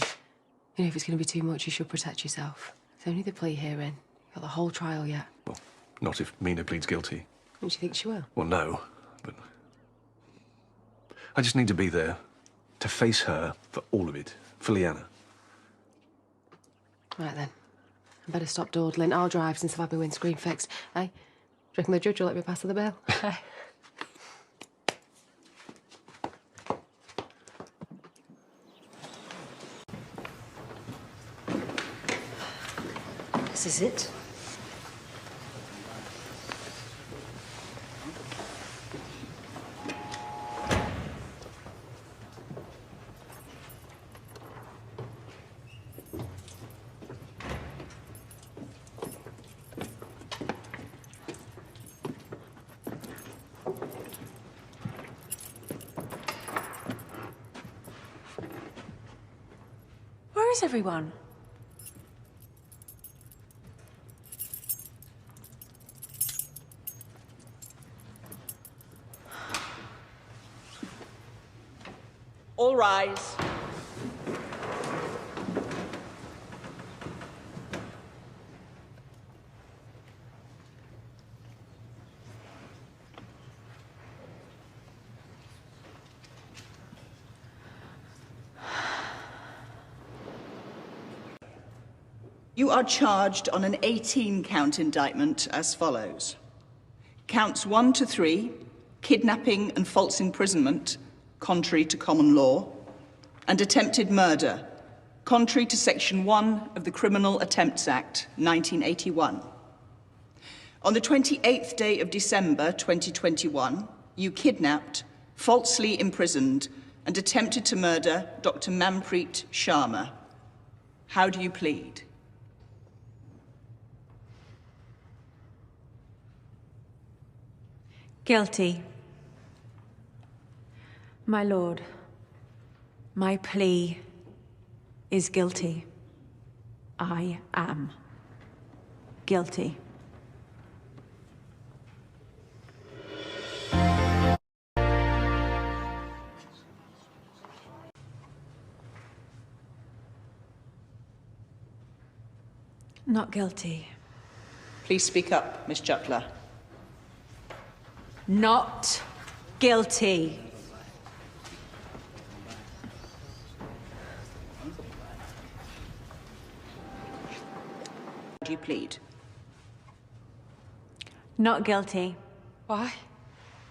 You know, if it's going to be too much, you should protect yourself. It's only the plea hearing. You've got the whole trial yet. Well, not if Mina pleads guilty. Don't you think she will? Well, no, but I just need to be there to face her for all of it, for Leanna. Right then. I better stop dawdling. I'll drive since I've had my windscreen fixed. Hey, do you reckon the judge will let me pass her the bail? This is it. Where is everyone? All rise. You are charged on an 18-count indictment as follows. Counts 1 to 3, kidnapping and false imprisonment, contrary to common law, and attempted murder, contrary to Section 1 of the Criminal Attempts Act, 1981. On the 28th day of December 2021, you kidnapped, falsely imprisoned, and attempted to murder Dr. Manpreet Sharma. How do you plead? Guilty. My lord, my plea is guilty. I am guilty. Not guilty. Please speak up, Miss Jutler. Not guilty. Do you plead? Not guilty. Why?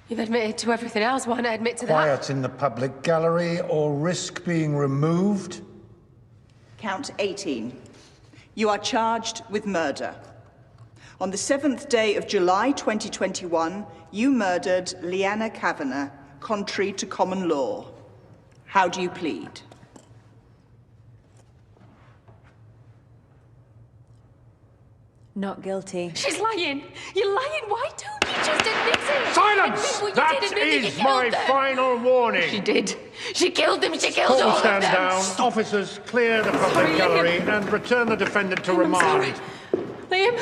You've admitted to everything else. Why not admit to that? Quiet in the public gallery or risk being removed. Count 18. You are charged with murder. On the 7th day of July 2021, you murdered Leanna Cavanagh, contrary to common law. How do you plead? Not guilty. She's lying. You're lying. Why don't you just admit it? Silence! Admit what you That did, admit that is you my killed them. final warning. She did. She killed them. She killed Court will all stand of them. down. Officers, clear the public Sorry, gallery Liam. and return the defendant to I'm remand. sorry. Liam.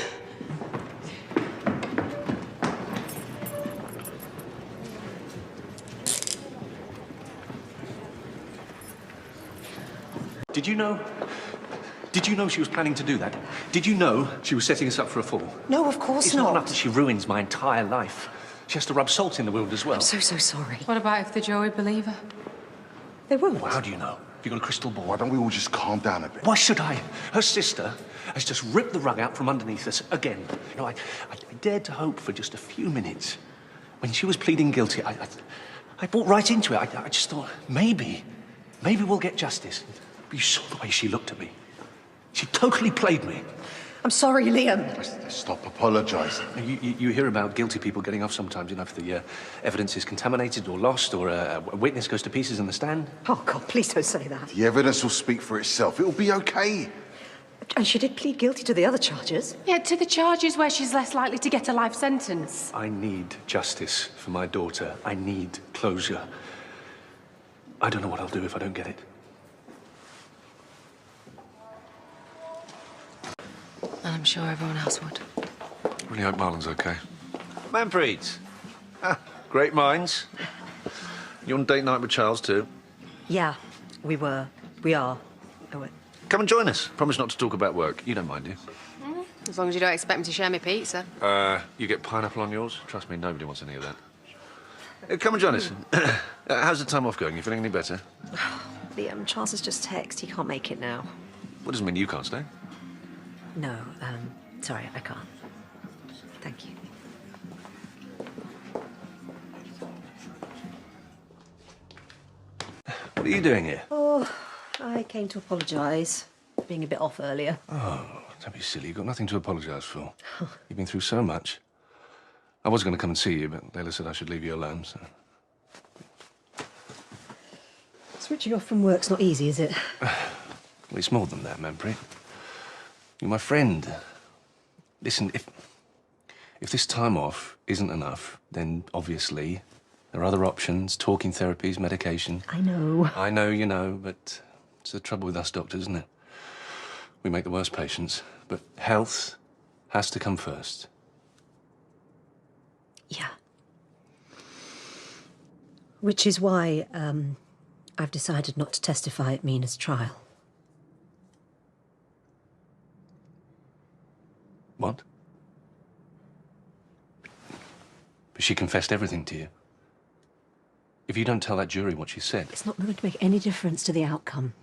Did you know? Did you know she was planning to do that? Did you know she was setting us up for a fall? No, of course It's not. not enough that she ruins my entire life. She has to rub salt in the wound as well. I'm so sorry. What about if the jury believe her? They won't. Well, how do you know? Have you got a crystal ball? Why don't we all just calm down a bit? Why should I? Her sister has just ripped the rug out from underneath us again. You know, I dared to hope for just a few minutes. When she was pleading guilty, I bought right into it. I just thought, maybe we'll get justice. But you saw the way she looked at me. She totally played me. I'm sorry, Liam. Stop apologising. You hear about guilty people getting off sometimes, you know, if the evidence is contaminated or lost or a witness goes to pieces in the stand. Oh, God, please don't say that. The evidence will speak for itself. It'll be okay. And she did plead guilty to the other charges. Yeah, to the charges where she's less likely to get a life sentence. I need justice for my daughter. I need closure. I don't know what I'll do if I don't get it. And I'm sure everyone else would. Really hope Marlon's okay. Manpreet. Great minds. You on date night with Charles, too? Yeah, we were. We are. Oh, Come and join us. Promise not to talk about work. You don't mind, do you? As long as you don't expect me to share my pizza. You get pineapple on yours? Trust me, nobody wants any of that. Come and join us. How's the time off going? You feeling any better? Liam, Charles has just texted. He can't make it now. What doesn't mean you can't stay? No, sorry, I can't. Thank you. What are you doing here? Oh, I came to apologise for being a bit off earlier. Oh, don't be silly. You've got nothing to apologise for. You've been through so much. I was going to come and see you, but Layla said I should leave you alone, so... Switching off from work's not easy, is it? Well, it's more than that, Manpreet. You're my friend. Listen, if this time off isn't enough, then obviously there are other options, talking therapies, medication. I know. I know you know, but it's the trouble with us doctors, isn't it? We make the worst patients, but health has to come first. Yeah. Which is why, I've decided not to testify at Mina's trial. What? But she confessed everything to you. If you don't tell that jury what she said... It's not going to make any difference to the outcome.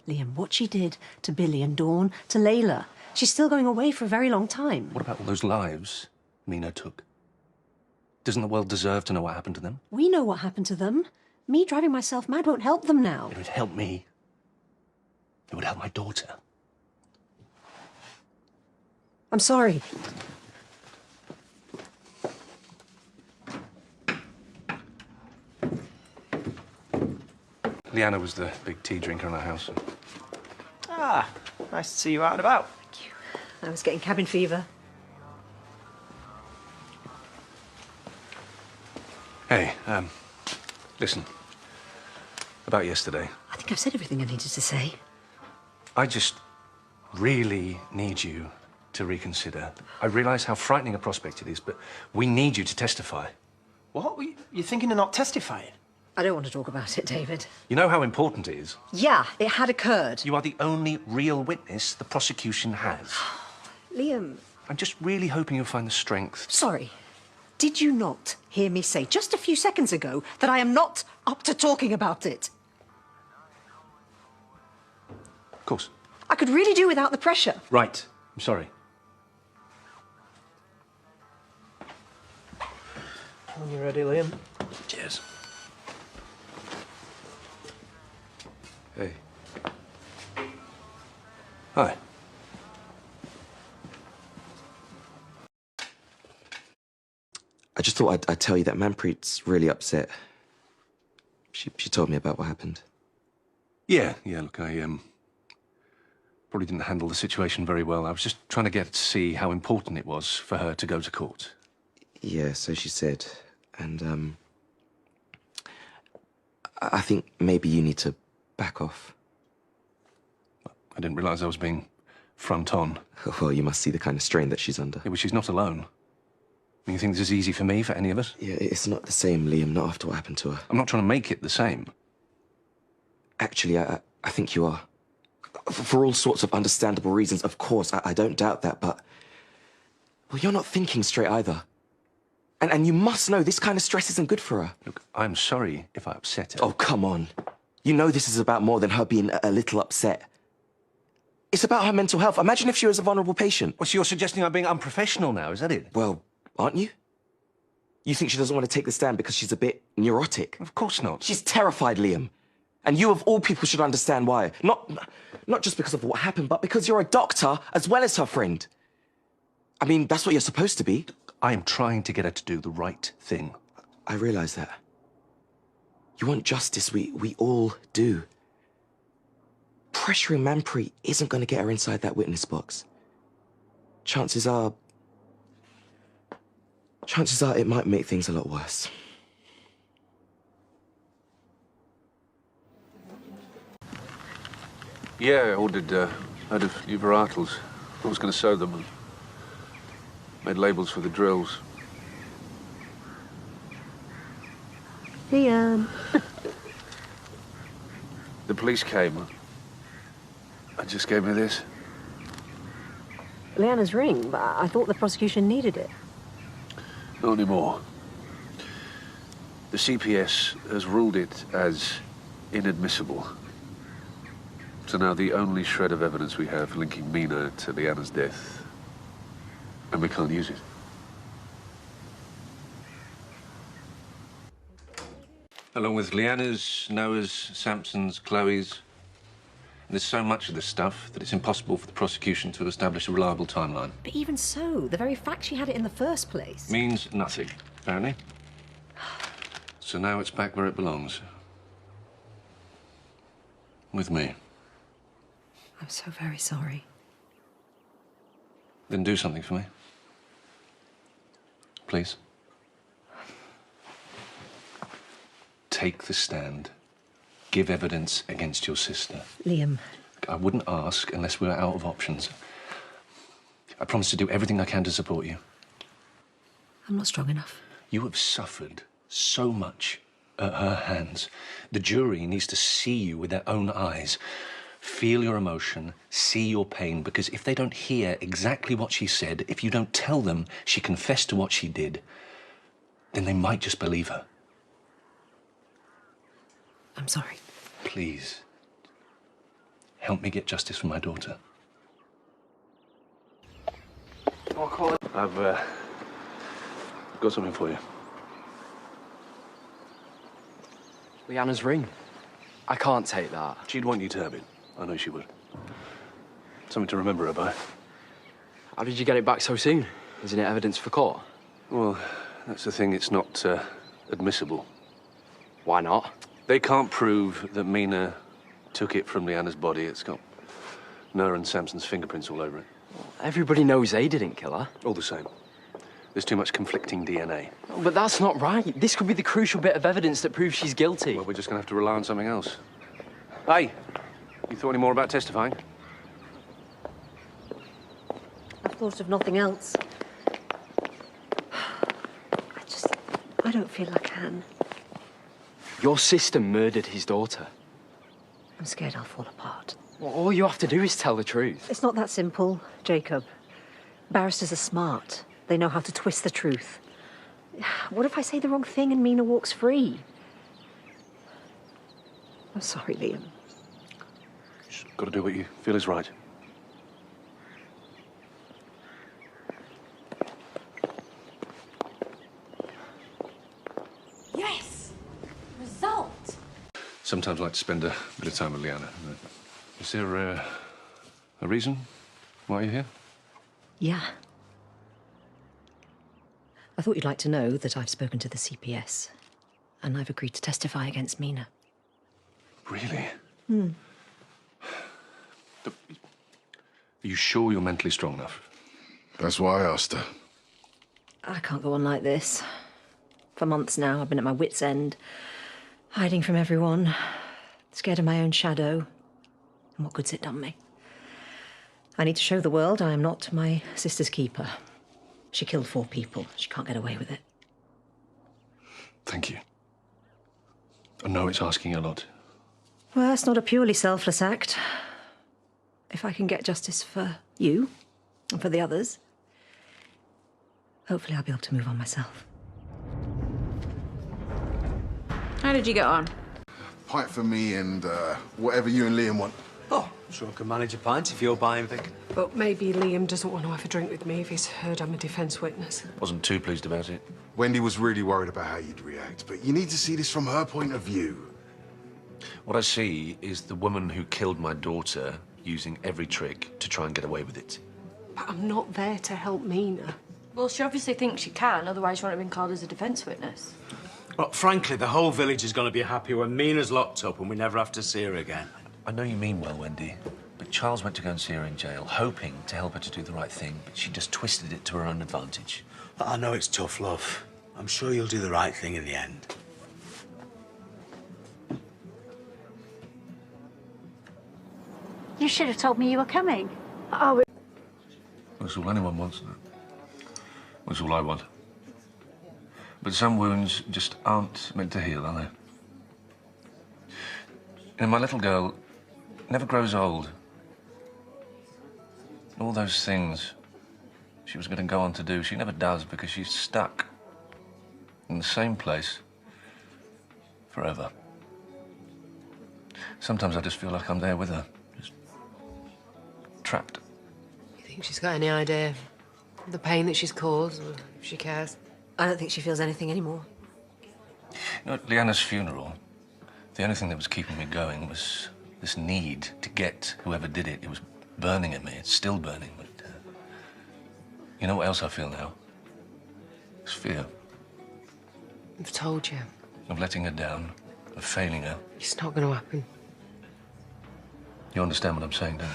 Liam, what she did to Billy and Dawn, to Layla, she's still going away for a very long time. What about all those lives Mina took? Doesn't the world deserve to know what happened to them? We know what happened to them. Me driving myself mad won't help them now. It would help me. It would help my daughter. I'm sorry. Leanna was the big tea drinker in our house. Ah, nice to see you out and about. Thank you. I was getting cabin fever. Hey, listen. About yesterday. I think I've said everything I needed to say. I just really need you to reconsider. I realise how frightening a prospect it is, but we need you to testify. What? You're thinking of not testifying? I don't want to talk about it, David. You know how important it is? Yeah, it had occurred. You are the only real witness the prosecution has. Liam. I'm just really hoping you'll find the strength. Sorry. Did you not hear me say just a few seconds ago that I am not up to talking about it? Of course. I could really do without the pressure. Right. I'm sorry. When you're ready, Liam. Cheers. Hey. Hi. I just thought I'd tell you that Manpreet's really upset. She told me about what happened. Yeah, look, I probably didn't handle the situation very well. I was just trying to get to see how important it was for her to go to court. Yeah, so she said. And, I think maybe you need to back off. I didn't realise I was being front on. Well, you must see the kind of strain that she's under. Yeah, but she's not alone. You think this is easy for me, for any of us? Yeah, it's not the same, Liam, not after what happened to her. I'm not trying to make it the same. Actually, I think you are. For all sorts of understandable reasons, of course, I don't doubt that, but... Well, you're not thinking straight either. And you must know this kind of stress isn't good for her. Look, I'm sorry if I upset her. Oh, come on. You know this is about more than her being a little upset. It's about her mental health. Imagine if she was a vulnerable patient. Well, so you're suggesting I'm being unprofessional now, is that it? Well, aren't you? You think she doesn't want to take the stand because she's a bit neurotic? Of course not. She's terrified, Liam. And you, of all people, should understand why. Not just because of what happened, but because you're a doctor as well as her friend. I mean, that's what you're supposed to be. I am trying to get her to do the right thing. I realise that. You want justice, we all do. Pressuring Manpreet isn't going to get her inside that witness box. Chances are it might make things a lot worse. Yeah, I ordered a load of new varietals. I was going to sow them and made labels for the drills. Liam. The police came. just gave me this. Leanna's ring, but I thought the prosecution needed it. Not anymore. The CPS has ruled it as inadmissible. So now the only shred of evidence we have linking Mina to Leanna's death, and we can't use it. Along with Leanna's, Noah's, Sampson's, Chloe's. There's so much of this stuff that it's impossible for the prosecution to establish a reliable timeline. But even so, the very fact she had it in the first place... Means nothing, apparently. So now it's back where it belongs. With me. I'm so very sorry. Then do something for me. Please. Take the stand. Give evidence against your sister. Liam. I wouldn't ask unless we were out of options. I promise to do everything I can to support you. I'm not strong enough. You have suffered so much at her hands. The jury needs to see you with their own eyes. Feel your emotion, see your pain, because if they don't hear exactly what she said, if you don't tell them she confessed to what she did, then they might just believe her. I'm sorry. Please, help me get justice for my daughter. I've got something for you. Leanna's ring. I can't take that. She'd want you to have it. I know she would. Something to remember her by. How did you get it back so soon? Isn't it evidence for court? Well, that's the thing. It's not admissible. Why not? They can't prove that Mina took it from Leanna's body. It's got Noah and Sampson's fingerprints all over it. Everybody knows they didn't kill her. All the same. There's too much conflicting DNA. But that's not right. This could be the crucial bit of evidence that proves she's guilty. Well, we're just going to have to rely on something else. Hey, you thought any more about testifying? I've thought of nothing else. I don't feel I can. Your sister murdered his daughter. I'm scared I'll fall apart. Well, all you have to do is tell the truth. It's not that simple, Jacob. Barristers are smart. They know how to twist the truth. What if I say the wrong thing and Mina walks free? I'm sorry, Liam. Just got to do what you feel is right. Yes! Result! Sometimes I like to spend a bit of time with Leanna. Is there a reason why you're here? Yeah. I thought you'd like to know that I've spoken to the CPS, and I've agreed to testify against Mina. Really? Hmm. Are you sure you're mentally strong enough? That's why I asked her. I can't go on like this. For months now, I've been at my wit's end, hiding from everyone, scared of my own shadow. And what good's it done me? I need to show the world I am not my sister's keeper. She killed 4 people. She can't get away with it. Thank you. I know it's asking a lot. Well, it's not a purely selfless act. If I can get justice for you and for the others, hopefully I'll be able to move on myself. How did you get on? Pint for me and whatever you and Liam want. Oh, I'm sure I can manage a pint if you're buying, Vic. But maybe Liam doesn't want to have a drink with me if he's heard I'm a defence witness. Wasn't too pleased about it. Wendy was really worried about how you'd react, but you need to see this from her point of view. What I see is the woman who killed my daughter using every trick to try and get away with it. But I'm not there to help Mina. Well, she obviously thinks she can, otherwise she wouldn't have been called as a defence witness. Well, frankly, the whole village is going to be happy when Mina's locked up and we never have to see her again. I know you mean well, Wendy, but Charles went to go and see her in jail, hoping to help her to do the right thing, but she just twisted it to her own advantage. I know it's tough, love. I'm sure you'll do the right thing in the end. You should have told me you were coming. Oh, That's all anyone wants. That's all I want. But some wounds just aren't meant to heal, are they? And my little girl never grows old. All those things she was going to go on to do, she never does because she's stuck in the same place forever. Sometimes I just feel like I'm there with her, just trapped. You think she's got any idea of the pain that she's caused, or if she cares? I don't think she feels anything anymore. You know, at Leanna's funeral, the only thing that was keeping me going was this need to get whoever did it. It was burning at me. It's still burning. But you know what else I feel now? It's fear. I've told you. Of letting her down, of failing her. It's not going to happen. You understand what I'm saying, don't you?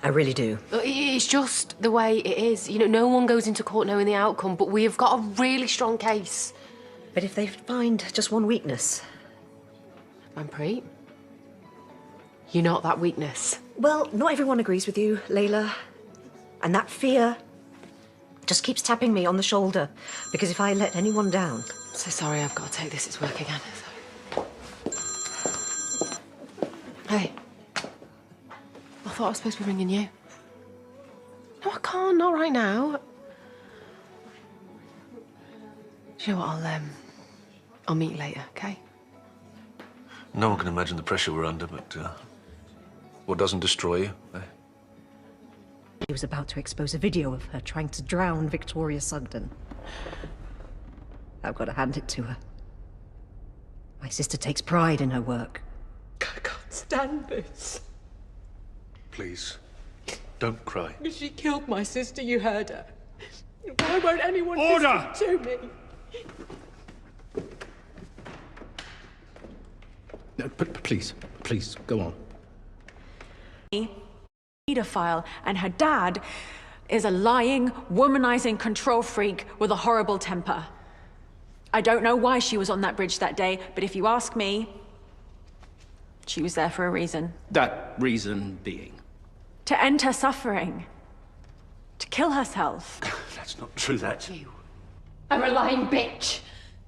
I really do. It's just the way it is. You know, no one goes into court knowing the outcome, but we have got a really strong case. But if they find just one weakness? Manpreet, you're not that weakness. Well, not everyone agrees with you, Layla. And that fear just keeps tapping me on the shoulder. Because if I let anyone down... I'm so sorry, I've got to take this. It's work again. Hey. I thought I was supposed to be ringing you. No, I can't. Not right now. Do you know what? I'll meet you later, okay? No one can imagine the pressure we're under, but what doesn't destroy you, eh? He was about to expose a video of her trying to drown Victoria Sugden. I've got to hand it to her. My sister takes pride in her work. I can't stand this. Please, don't cry. She killed my sister, you heard her. Why won't anyone Order! listen to me? No, but please, go on. Pedophile, and her dad is a lying, womanizing control freak with a horrible temper. I don't know why she was on that bridge that day, but if you ask me, she was there for a reason. That reason being? To end her suffering. To kill herself. That's not true, that. I'm a lying bitch.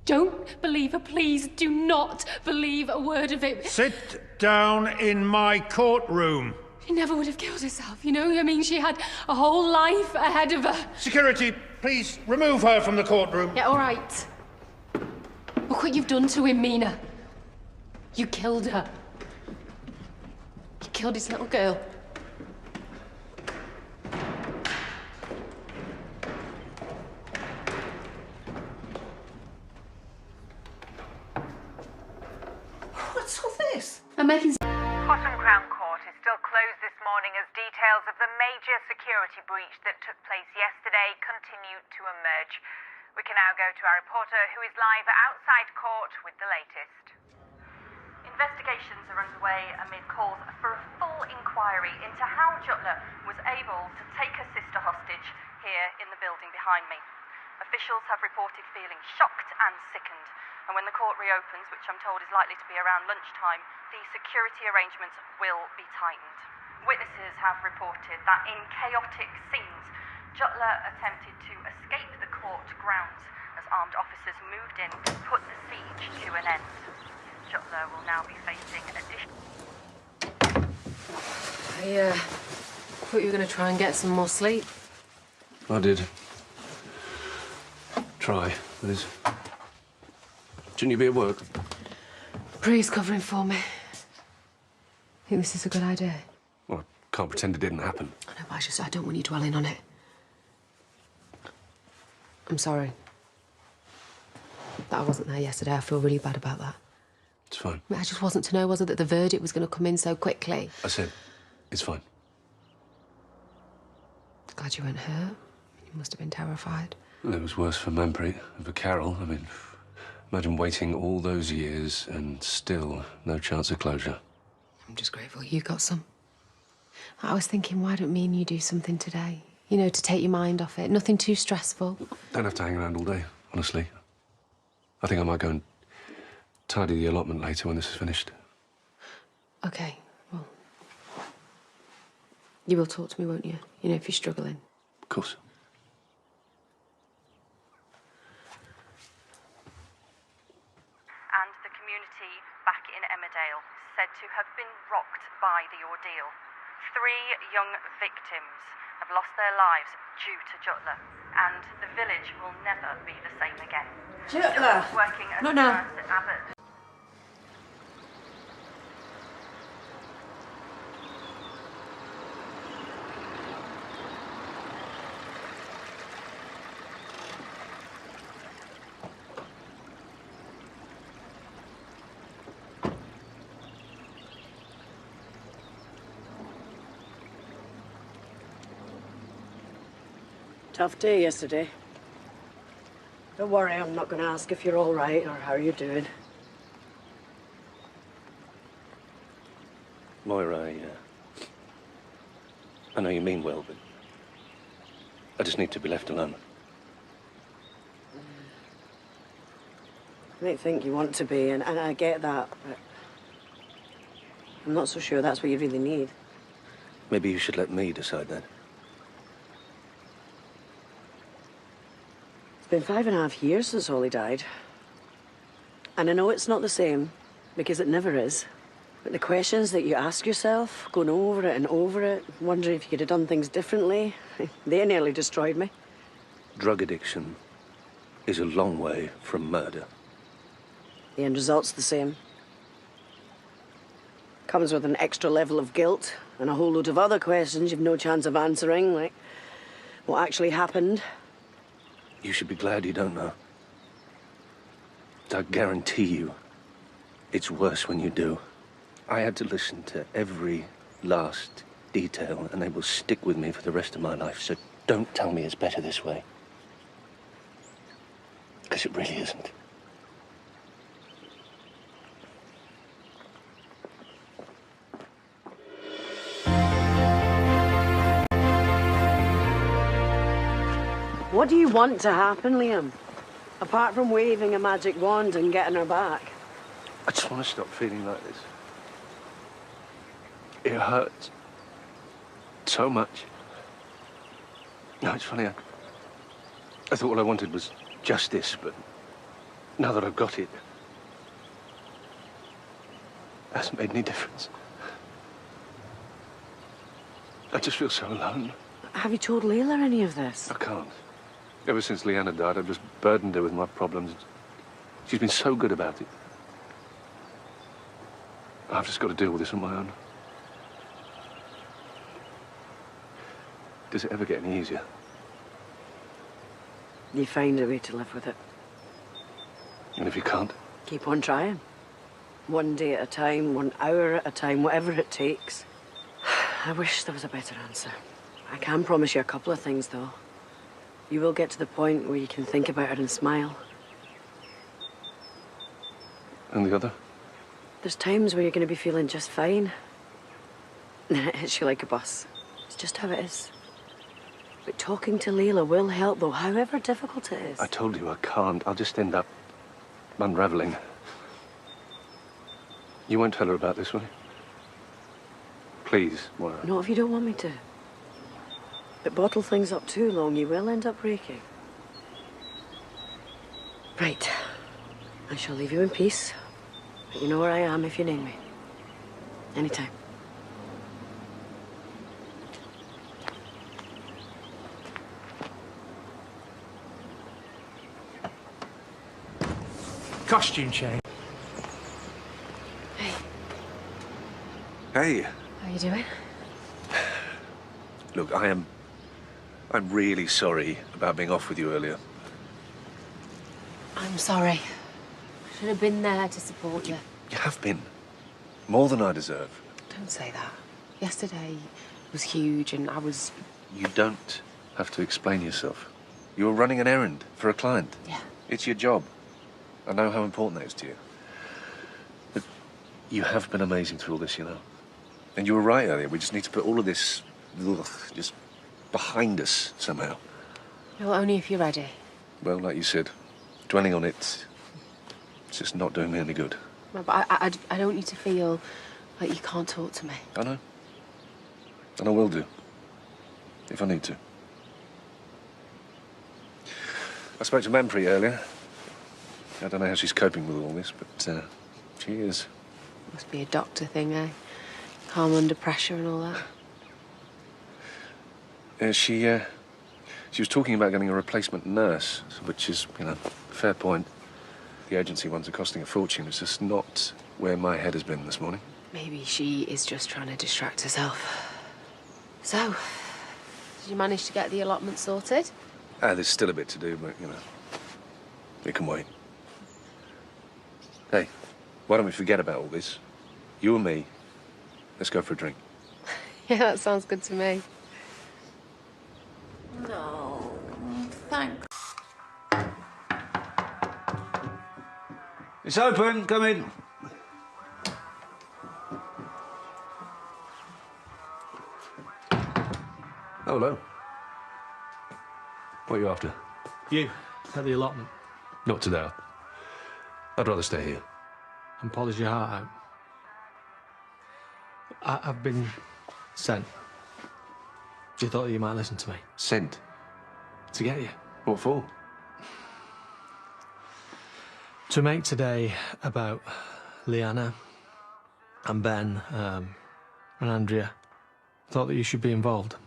Don't believe her, please. Do not believe a word of it. Sit down in my courtroom. She never would have killed herself, you know? I mean, she had a whole life ahead of her. Security, please remove her from the courtroom. Yeah, all right. Look what you've done to him, Mina. You killed her. You killed his little girl. What's all this? I'm making... Cotton Crown Court is still closed this morning as details of the major security breach that took place yesterday continue to emerge. We can now go to our reporter who is live outside court with the latest. Investigations are underway amid calls for a full inquiry into how Jutler was able to take her sister hostage here in the building behind me. Officials have reported feeling shocked and sickened, and when the court reopens, which I'm told is likely to be around lunchtime, the security arrangements will be tightened. Witnesses have reported that in chaotic scenes, Jutler attempted to escape the court grounds as armed officers moved in to put the siege to an end. Jutler will now be facing additional... I thought you were going to try and get some more sleep. I did. Try, that is. Shouldn't you be at work? Bree's covering for me. Think this is a good idea? Well, I can't pretend it didn't happen. I know, but I don't want you dwelling on it. I'm sorry that I wasn't there yesterday. I feel really bad about that. It's fine. I just wasn't to know, was it, that the verdict was going to come in so quickly? I said, it's fine. Glad you weren't hurt. You must have been terrified. Well, it was worse for Manpreet and for Carol. I mean, imagine waiting all those years and still no chance of closure. I'm just grateful you got some. I was thinking, why don't me and you do something today? You know, to take your mind off it. Nothing too stressful. Don't have to hang around all day, honestly. I think I might go and tidy the allotment later when this is finished. Okay, well... You will talk to me, won't you? You know, if you're struggling. Of course. And the community back in Emmerdale said to have been rocked by the ordeal. 3 young victims have lost their lives due to Jutla, and the village will never be the same again. Jutla! Working as No, a no. nurse at Abbott. Tough day yesterday. Don't worry, I'm not going to ask if you're all right or how you're doing. Moira, I know you mean well, but I just need to be left alone. You might think you want to be, and I get that, but I'm not so sure that's what you really need. Maybe you should let me decide that. It's been 5.5 years since Ollie died. And I know it's not the same, because it never is. But the questions that you ask yourself, going over it and over it, wondering if you could have done things differently, they nearly destroyed me. Drug addiction is a long way from murder. The end result's the same. Comes with an extra level of guilt and a whole load of other questions you've no chance of answering, like what actually happened. You should be glad you don't know. I guarantee you, it's worse when you do. I had to listen to every last detail, and they will stick with me for the rest of my life, so don't tell me it's better this way. Because it really isn't. What do you want to happen, Liam? Apart from waving a magic wand and getting her back. I just want to stop feeling like this. It hurts so much. No, it's funny. I thought all I wanted was justice, but now that I've got it, it hasn't made any difference. I just feel so alone. Have you told Layla any of this? I can't. Ever since Leanna died, I've just burdened her with my problems. She's been so good about it. I've just got to deal with this on my own. Does it ever get any easier? You find a way to live with it. And if you can't? Keep on trying. One day at a time, 1 hour at a time, whatever it takes. I wish there was a better answer. I can promise you a couple of things, though. You will get to the point where you can think about it and smile. And the other? There's times where you're going to be feeling just fine. And then it hits you like a bus. It's just how it is. But talking to Layla will help, though, however difficult it is. I told you I can't. I'll just end up unraveling. You won't tell her about this, will you? Please, Moira. Not if you don't want me to. But bottle things up too long, you will end up breaking. Right. I shall leave you in peace. But you know where I am if you need me. Anytime. Costume change. Hey. How are you doing? Look, I'm really sorry about being off with you earlier. I'm sorry. I should have been there to support you. You have been. More than I deserve. Don't say that. Yesterday was huge and I was... You don't have to explain yourself. You were running an errand for a client. Yeah. It's your job. I know how important that is to you. But you have been amazing through all this, you know. And you were right earlier. We just need to put all of this just behind us somehow. Well, only if you're ready. Well, like you said, dwelling on it, it's just not doing me any good. Well, but I don't want you to feel like you can't talk to me. I know. And I will do. If I need to. I spoke to Manpreet earlier. I don't know how she's coping with all this, but she is. Must be a doctor thing, eh? Calm under pressure and all that. She was talking about getting a replacement nurse, which is, you know, fair point. The agency ones are costing a fortune. It's just not where my head has been this morning. Maybe she is just trying to distract herself. So, did you manage to get the allotment sorted? There's still a bit to do, but, you know, it can wait. Hey, why don't we forget about all this? You and me, let's go for a drink. Yeah, that sounds good to me. No, thanks. It's open. Come in. Oh, hello. What are you after? You, at the allotment. Not today. I'd rather stay here. And polish your heart out. I've been sent. You thought that you might listen to me. Sent? To get you. What for? To make today about Leanna and Ben and Andrea. Thought that you should be involved.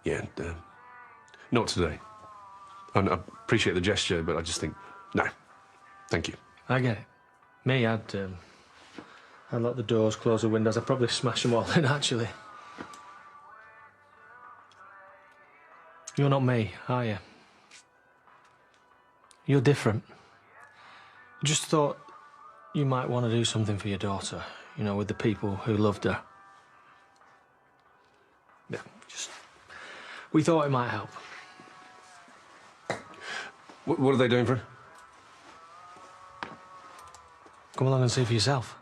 Yeah, not today. I appreciate the gesture, but I just think, no, thank you. I get it. Me, I'd lock the doors, close the windows. I'd probably smash them all in, actually. You're not me, are you? You're different. Just thought you might want to do something for your daughter, you know, with the people who loved her. Yeah, just... We thought it might help. What are they doing for her? Come along and see for yourself.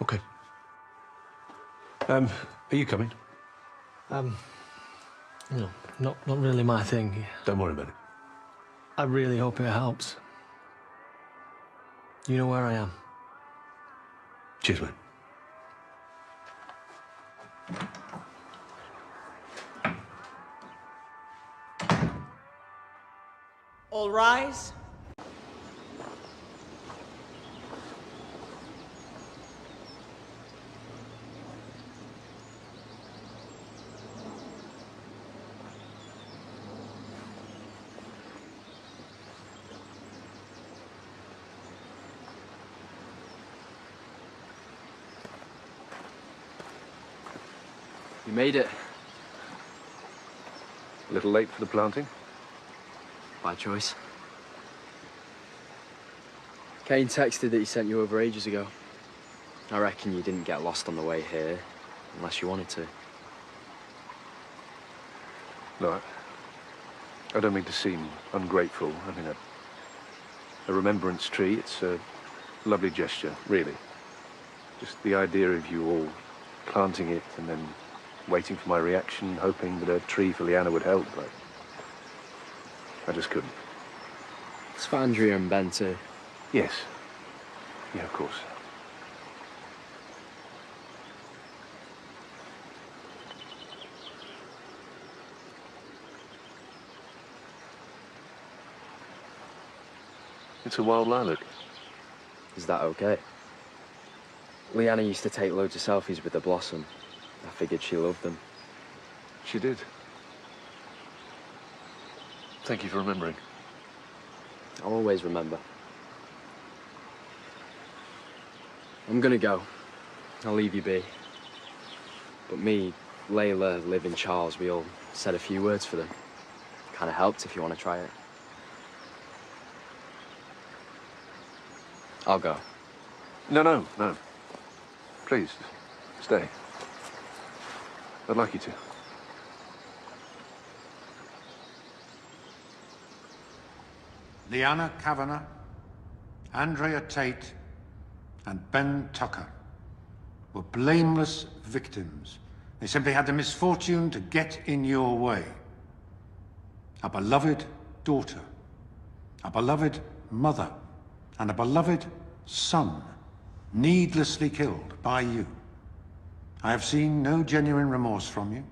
Okay. Are you coming? You know, not really my thing. Don't worry about it. I really hope it helps. You know where I am. Cheers, mate. All rise. You made it. A little late for the planting? By choice. Kane texted that he sent you over ages ago. I reckon you didn't get lost on the way here, unless you wanted to. No, I don't mean to seem ungrateful. I mean, a remembrance tree, it's a lovely gesture, really. Just the idea of you all planting it and then waiting for my reaction, hoping that a tree for Leanna would help, but I just couldn't. It's for Andrea and Ben too. Yes. Yeah, of course. It's a wild lilac. Is that okay? Leanna used to take loads of selfies with the blossom. I figured she loved them. She did. Thank you for remembering. I'll always remember. I'm gonna go. I'll leave you be. But me, Layla, Liv and Charles, we all said a few words for them. Kinda helped if you want to try it. I'll go. No. Please, stay. I'd like you to. Leanna Cavanagh, Andrea Tate, and Ben Tucker were blameless victims. They simply had the misfortune to get in your way. A beloved daughter, a beloved mother, and a beloved son, needlessly killed by you. I have seen no genuine remorse from you.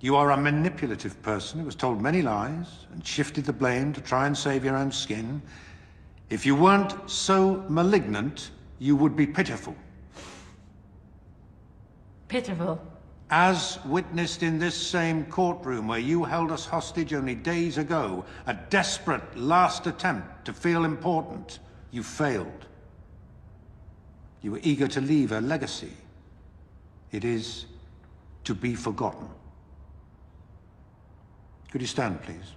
You are a manipulative person who has told many lies and shifted the blame to try and save your own skin. If you weren't so malignant, you would be pitiful. Pitiful. As witnessed in this same courtroom where you held us hostage only days ago, a desperate last attempt to feel important, you failed. You were eager to leave a legacy. It is to be forgotten. Could you stand, please?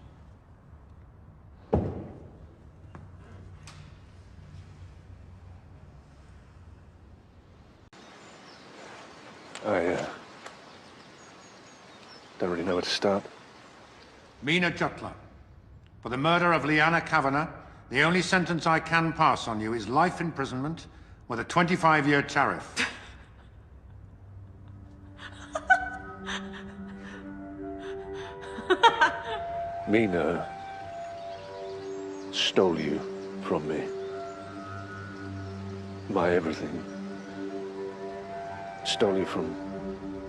I don't really know where to start. Mina Jutler, for the murder of Leanna Cavanagh, the only sentence I can pass on you is life imprisonment with a 25-year tariff. Mina stole you from me. My everything. Stole you from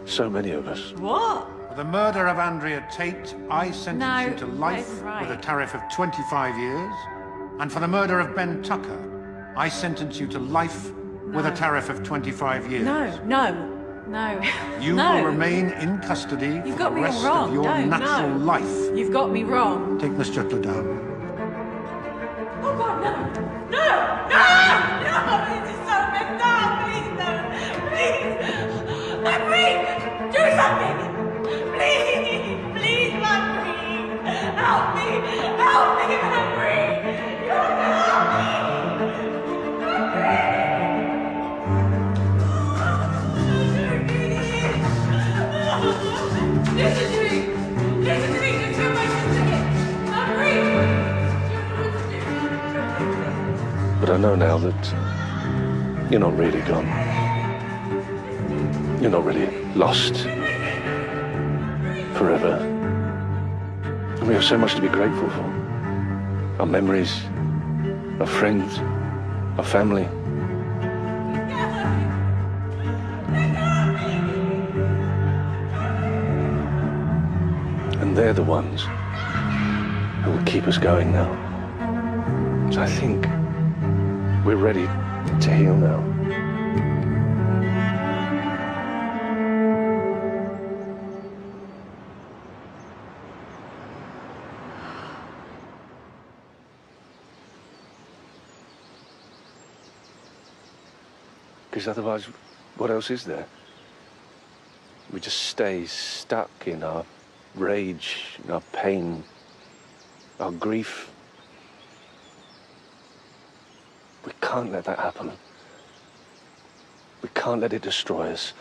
so many of us. What? For the murder of Andrea Tate, I sentence you to life right. with a tariff of 25 years. And for the murder of Ben Tucker, I sentence you to life with a tariff of 25 years. No. You No. will remain in custody You've for got the me rest wrong. of your No, natural no. life. You've got me wrong. Take Miss Jutler down. Oh God, no! No! No! No! This is so messed up! Please, no! Please! Henry! Do something! Please! Please, Henry! Help me! Help me, Henry! You have to help me! Listen to me! Listen to me! Just hear my second! Henry! But I know now that you're not really gone. You're not really lost forever. And we have so much to be grateful for. Our memories, our friends, our family. And they're the ones who will keep us going now. So I think we're ready to heal now. Because otherwise, what else is there? We just stay stuck in our rage, in our pain, our grief. We can't let that happen. We can't let it destroy us.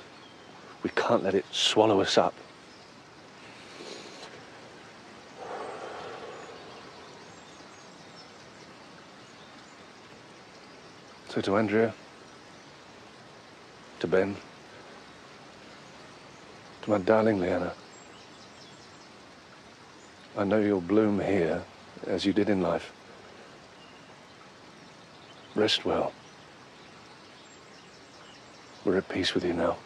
We can't let it swallow us up. So to Andrea, to Ben, to my darling Leanna, I know you'll bloom here as you did in life. Rest well. We're at peace with you now.